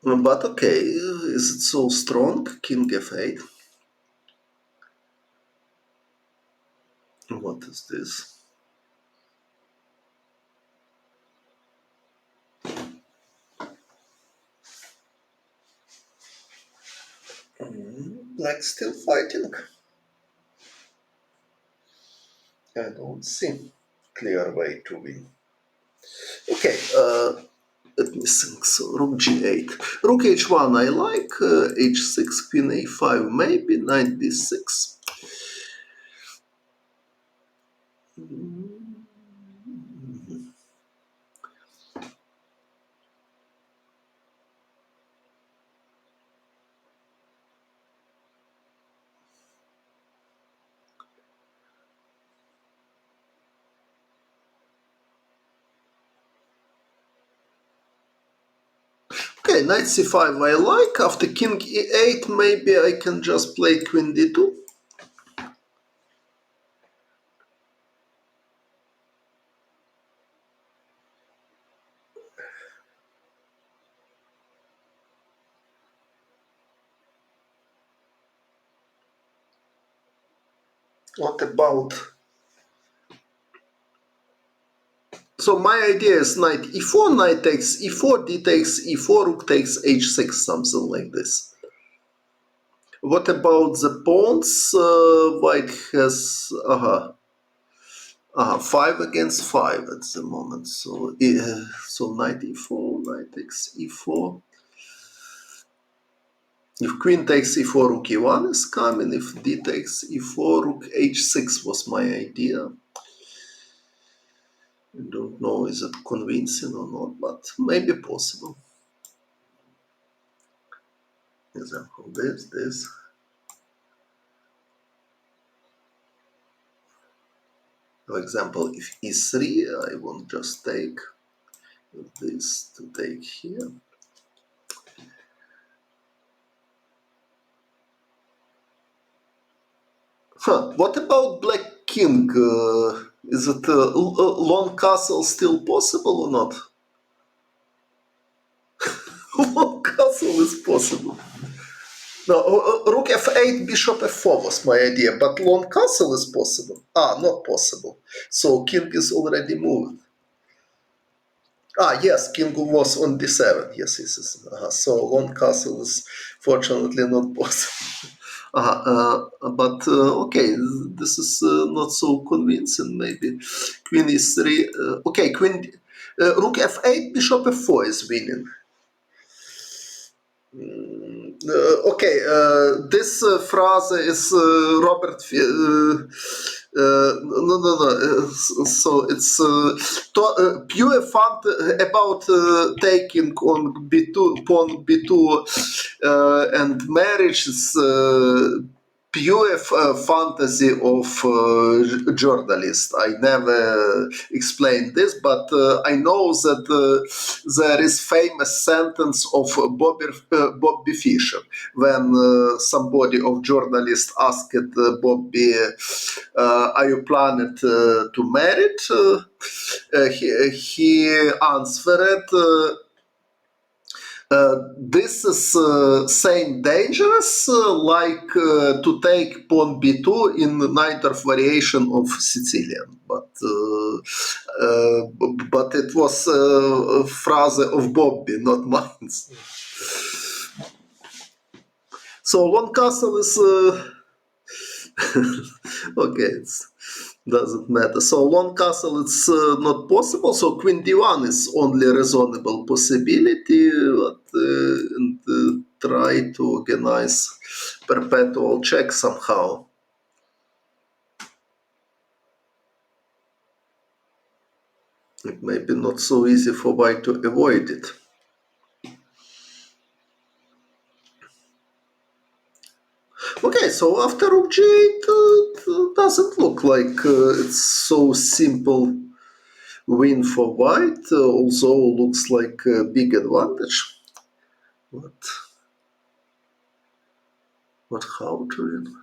But okay, is it so strong? King f8. What is this? Black still fighting. I don't see clear way to win. Okay, let me think. So rook g8, rook h1 I like, h6, queen a5 maybe, knight d6. Okay, knight c5 I like. After king e8 maybe I can just play queen d2. What about... So my idea is knight e4, knight takes e4, d takes e4, rook takes h6, something like this. What about the pawns? White has 5 against 5 at the moment. So so knight e4, knight takes e4. If queen takes e4, rook e1 is coming. If d takes e4, rook h6 was my idea. I don't know is it convincing or not, but maybe possible. Example this. For example, if e3, I won't just take this to take here. What about black king? Is it long castle still possible or not? Long castle is possible. No, rook f8, bishop f4 was my idea, but long castle is possible. Not possible. So king is already moved. Yes, king was on d7. Yes. So long castle is fortunately not possible. But okay, this is not so convincing. Maybe queen e3. Okay, queen rook f8, bishop f4 is winning. Okay, this phrase is Robert. No. So it's pure fun about taking on b2 pawn b2 and marriage is pure fantasy of journalist. I never explained this, but I know that there is famous sentence of Bobby Fischer when somebody of journalist asked Bobby, "Are you planning to marry?" He answered. This is same dangerous like to take pawn b2 in neither variation of Sicilian, but it was a phrase of Bobby, not mine. So long castle is okay. It doesn't matter. So long castle it's not possible. So queen d1 is only a reasonable possibility. But, and try to organize perpetual check somehow. It may be not so easy for white to avoid it. Okay, so after rook g8, it doesn't look like it's so simple win for white, although looks like a big advantage. But how to win?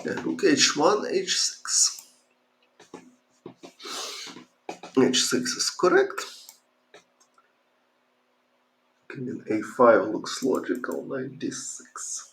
Yeah, rook h1, h6. h6 is correct. Queen a5 looks logical, knight d6.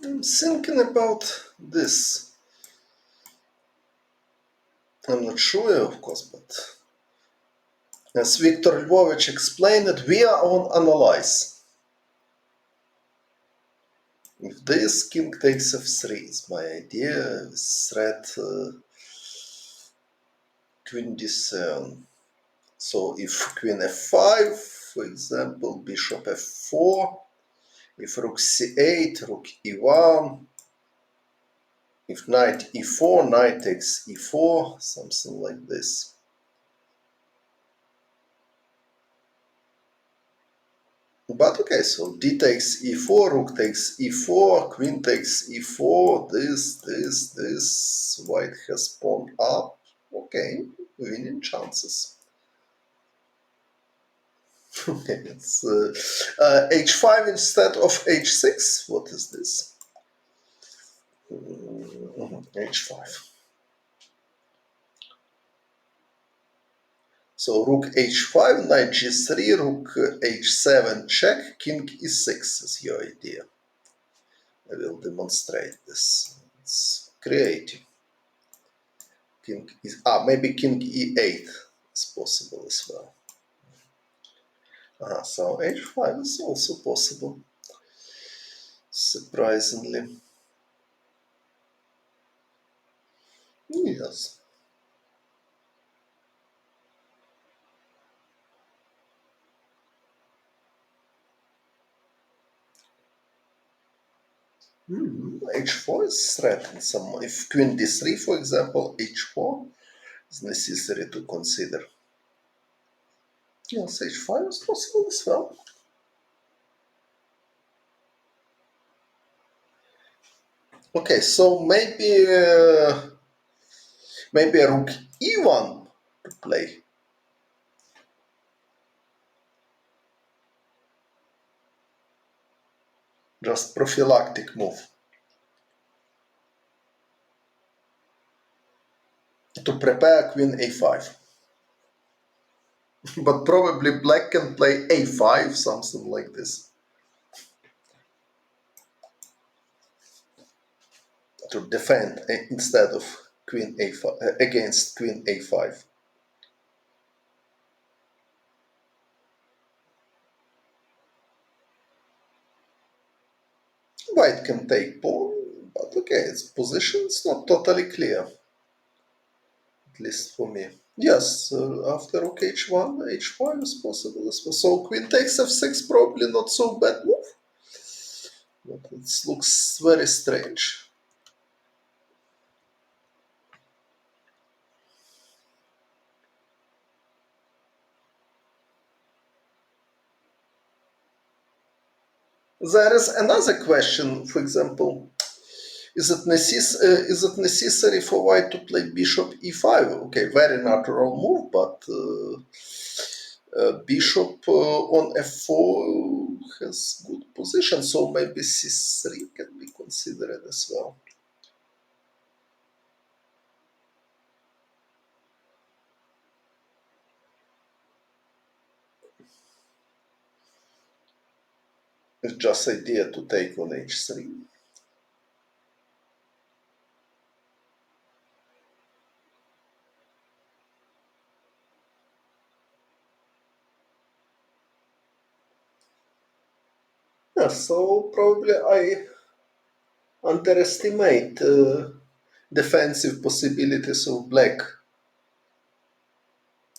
I'm thinking about this. I'm not sure, of course, but as Viktor Lvovich explained it, we are on analyze. If this king takes f3 is my idea, threat queen d7. So if queen f5, for example, bishop f4, if rook c8, rook e1, if knight e4, knight takes e4, something like this. But okay, so d takes e4, rook takes e4, queen takes e4, this, white has pawn up. Okay, winning chances. Okay, it's h5 instead of h6. What is this? H5. So rook h5, knight g3, rook h7 check, king e6 is your idea. I will demonstrate this. It's creative. King is maybe king e8 is possible as well. So h5 is also possible. Surprisingly. Yes. H4 is threatened some. If queen d3, for example, h4 is necessary to consider. Yes, h5 is possible as well. Okay, so maybe maybe a rook e1 to play. Just prophylactic move. To prepare queen a5. But probably black can play a5, something like this. To defend instead of queen a5 against queen a5. White can take pawn, but okay, its position is not totally clear, at least for me. Yes, after rook h1, h5 is possible as well. So queen takes f6, probably not so bad move, but it looks very strange. There is another question, for example, Is it necessary for white to play bishop e5? Okay, very natural move, but bishop on f4 has good position, so maybe c3 can be considered as well. It's just idea to take on h3. Yeah, so probably I underestimate defensive possibilities of black.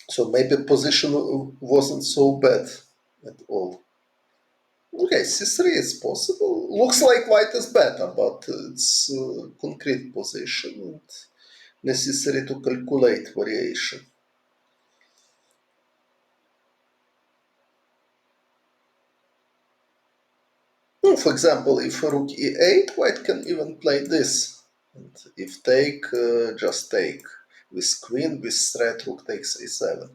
So maybe position wasn't so bad at all. Okay, c3 is possible. Looks like white is better, but it's concrete position and necessary to calculate variation. For example, if rook e8, white can even play this. And if take, just take. With queen, with threat, rook takes a7.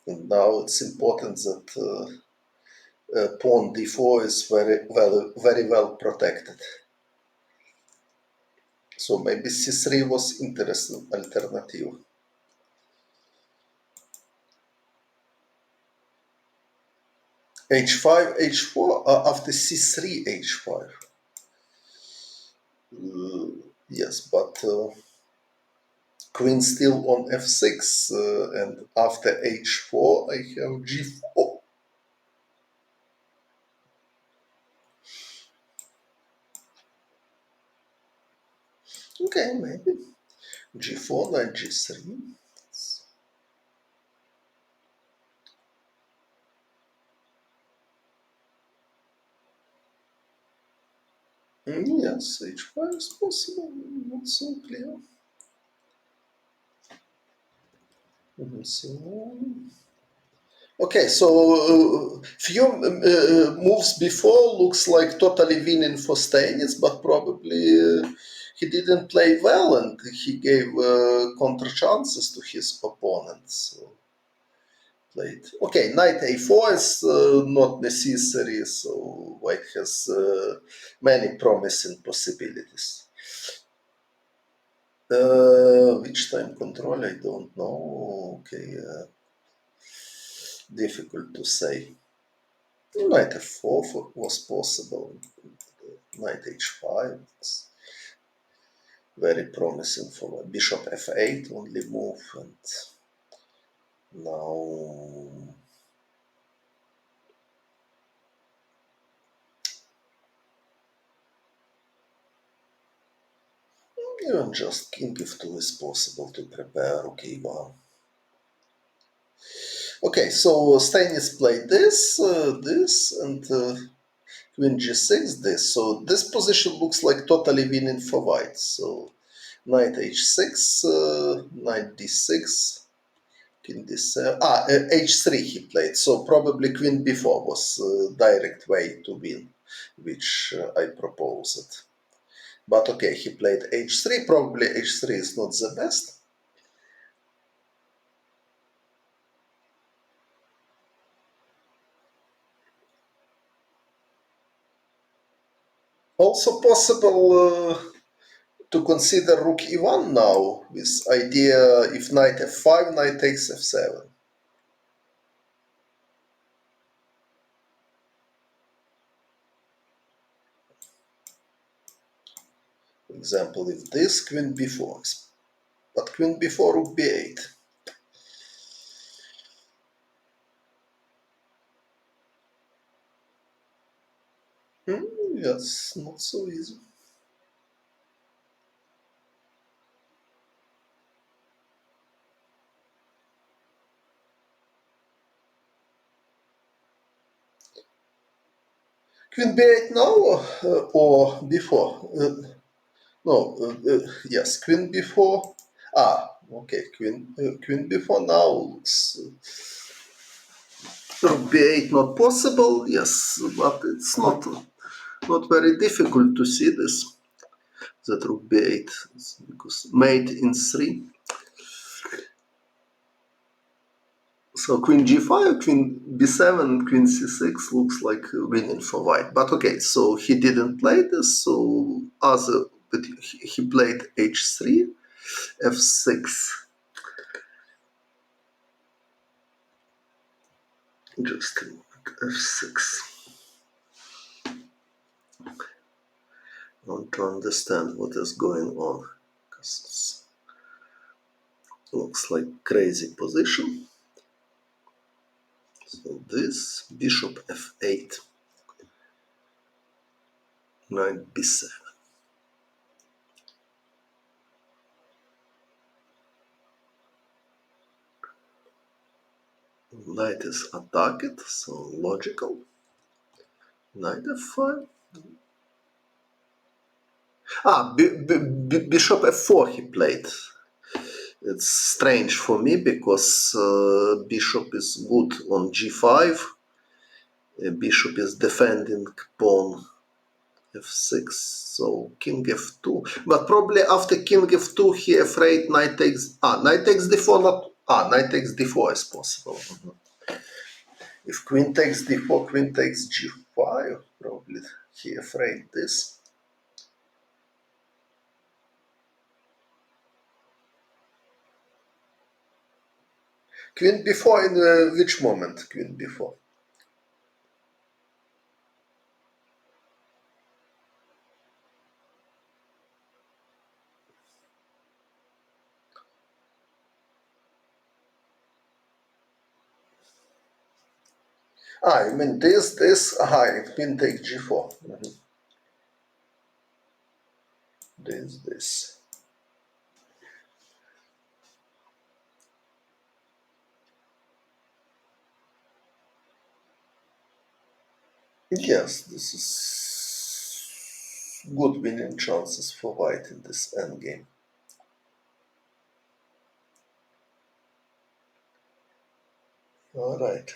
And now it's important that pawn d4 is very well protected. So maybe c3 was interesting alternative. h5, h4 after c3, h5. Yes, but queen still on f6, and after h4 I have g4. Okay, maybe g4, knight g3. Yes, h5 is possible, not so clear. So okay, so few moves before looks like totally winning for Steinitz, but probably he didn't play well and he gave counter chances to his opponents. So played okay. Knight a4 is not necessary, so White has many promising possibilities. Which time control? I don't know. Okay, difficult to say. Knight f4 was possible. Knight h5. It's very promising for bishop f8 only move, and now even just king f2 is possible to prepare rook e1. Okay, so Steinitz played this, and queen g6, this. So this position looks like totally winning for white. So knight h6, knight d6, king d7. H3 he played. So probably queen b4 was direct way to win, which I proposed. But okay, he played h3. Probably h3 is not the best. Also possible to consider rook e1 now with idea if knight f5, knight takes f7. For example, if this queen b4, but queen b4, rook b8. Yes, not so easy. Queen b8 now or before? No, yes, queen before. Okay, queen before now looks rook b8 not possible. Yes, but it's not very difficult to see this. that rook b8 because mate in 3. So queen g5, queen b7, queen c6 looks like winning for white. But okay, so he didn't play this. So but he played h3, f6. Just a moment, f6. I want to understand what is going on because it looks like crazy position. So this bishop f8, knight b7. Knight is attacked, so logical. Knight f5. Bishop f4 he played. It's strange for me because bishop is good on g5. Bishop is defending pawn f6, so king f2. But probably after king f2 he afraid knight takes d4. Knight takes d4 is possible. If queen takes d4, queen takes g5, probably he afraid this. Queen b4 in which moment? Queen b4. I mean this, queen takes g4. This. Yes, this is good winning chances for white in this endgame. All right.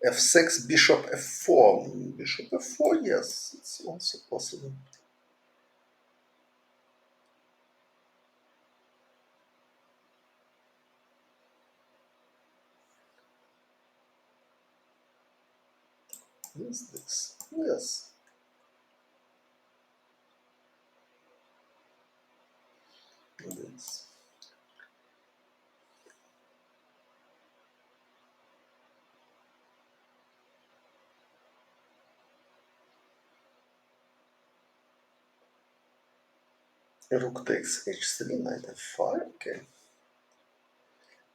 f6, bishop f4. Bishop f4, yes, it's also possible. This. Yes. This. Rook takes h3, knight f5, okay.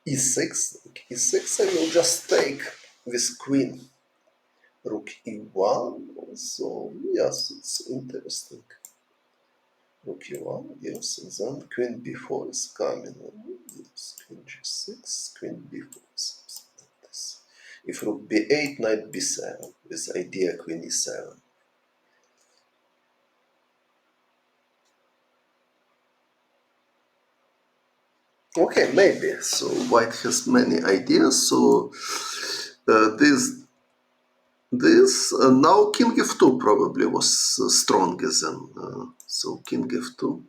e6, e6 I will just take with queen. Rook e1, so yes, it's interesting. Rook e1, yes, and then queen b4 is coming. Yes, queen g6, queen b4, something like this. If rook b8, knight b7, with idea queen e7. Okay, maybe. So white has many ideas. So now king f2 probably was stronger than so king f2.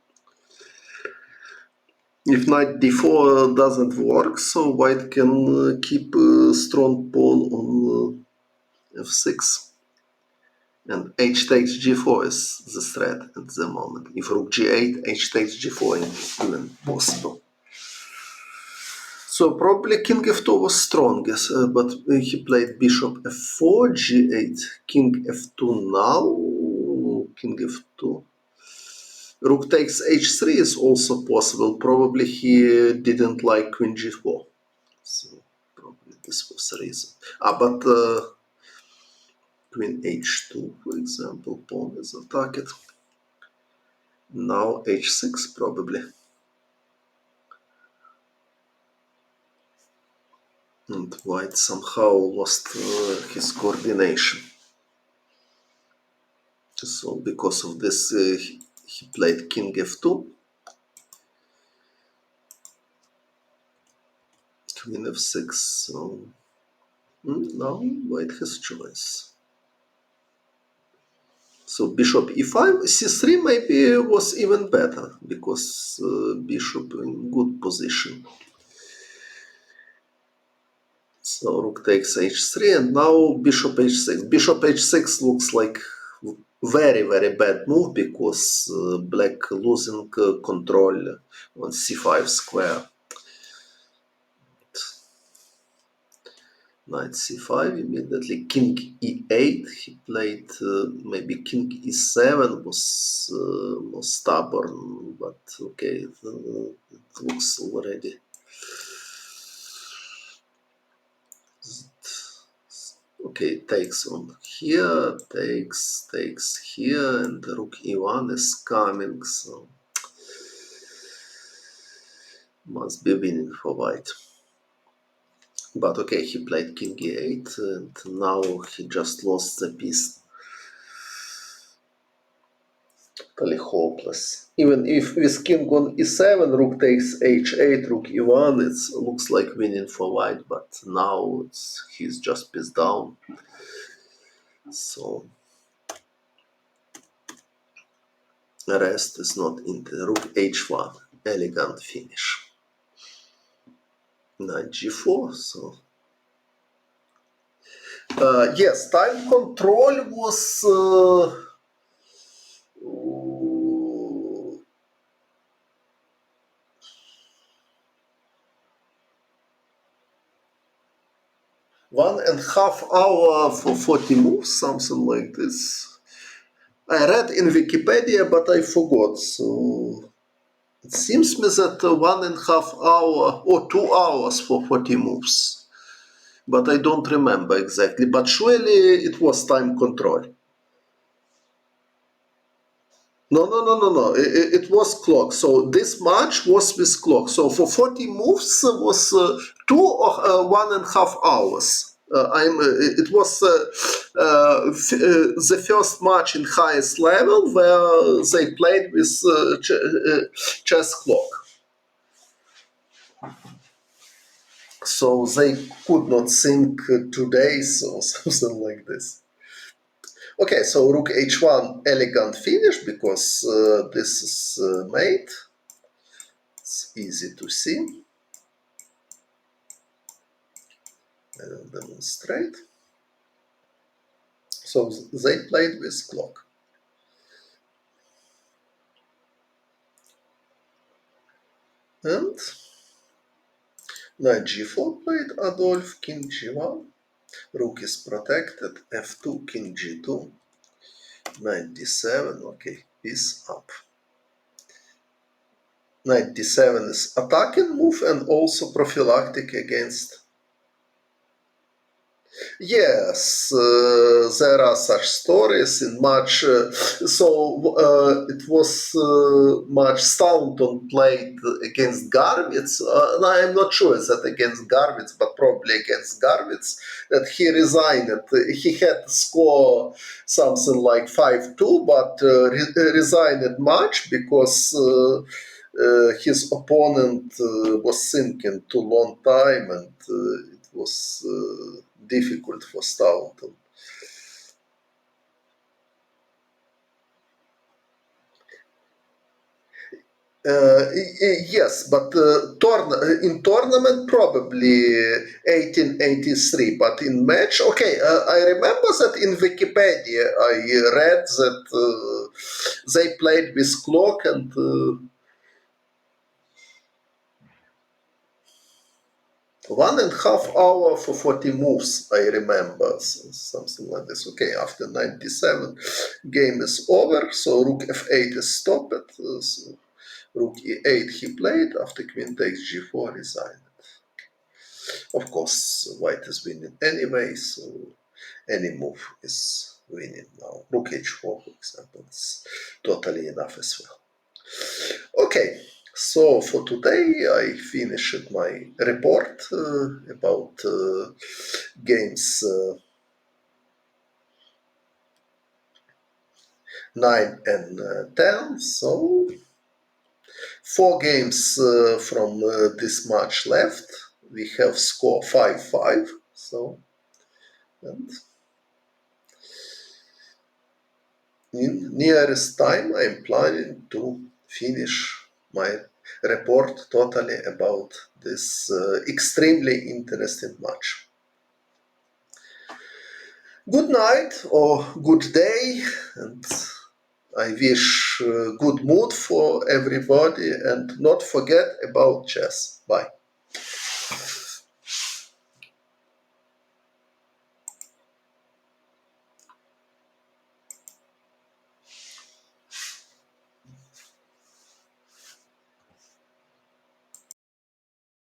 If knight d4 doesn't work, so white can keep a strong pawn on f6. And h takes g4 is the threat at the moment. If rook g8, h takes g4 is even possible. So probably king f2 was strongest, but he played bishop f4, g8, king f2 now, king f2. Rook takes h3 is also possible. Probably he didn't like queen g4. So probably this was the reason. But queen h2, for example, pawn is attacked. Now h6 probably. And white somehow lost his coordination. So because of this, he played king f2, queen f6. So now white has choice. So bishop e5, c3 maybe was even better because bishop in good position. So rook takes h3 and now bishop h6. Bishop h6 looks like very, very bad move because black losing control on c5 square. Knight c5, immediately king e8. He played maybe king e7 was more stubborn, but okay, it looks already. Okay, takes on here, takes here, and rook e1 is coming, so must be winning for white. But okay, he played king e8, and now he just lost the piece. Totally hopeless. Even if with king on e7, rook takes h8, rook e1, it looks like winning for white, but now he's just pieced down. So the rest is not in the rook h1, elegant finish. Knight g4, so yes, time control was 1.5 hours for 40 moves, something like this. I read in Wikipedia, but I forgot. So it seems me that 1.5 hour or 2 hours for 40 moves. But I don't remember exactly. But surely it was time control. No. It was clock. So this match was with clock. So for 40 moves was 2 or 1.5 hours. It was the first match in highest level where they played with chess clock. So they could not think 2 days or something like this. Okay, so rook h1, elegant finish because this is mate. It's easy to see. I will demonstrate. So they played with clock. And knight g4 played Adolf, king g1. Rook is protected, f2, king g2. Knight d7, okay, piece up. Knight d7 is attacking move and also prophylactic against. Yes, there are such stories in match. It was match Staunton played against Garwitz. And I am not sure that against Garwitz, but probably against Garwitz. That he resigned. He had to score something like 5-2, but resigned match because his opponent was thinking too long time and it was difficult for Staunton. Yes, but in tournament probably 1883, but in match, okay, I remember that in Wikipedia I read that they played with clock and 1.5 hour for 40 moves, I remember, so something like this. Okay, after 97, game is over, so rook f8 is stopped, so rook e8 he played, after queen takes g4, resigned. Of course, white is winning anyway, so any move is winning now. Rook h4, for example, is totally enough as well. Okay, so for today I finished my report about games 9 and 10. So 4 games from this match left. We have score 5-5. So and in nearest time I'm planning to finish my report totally about this extremely interesting match. Good night or good day, and I wish good mood for everybody, and not forget about chess. Bye.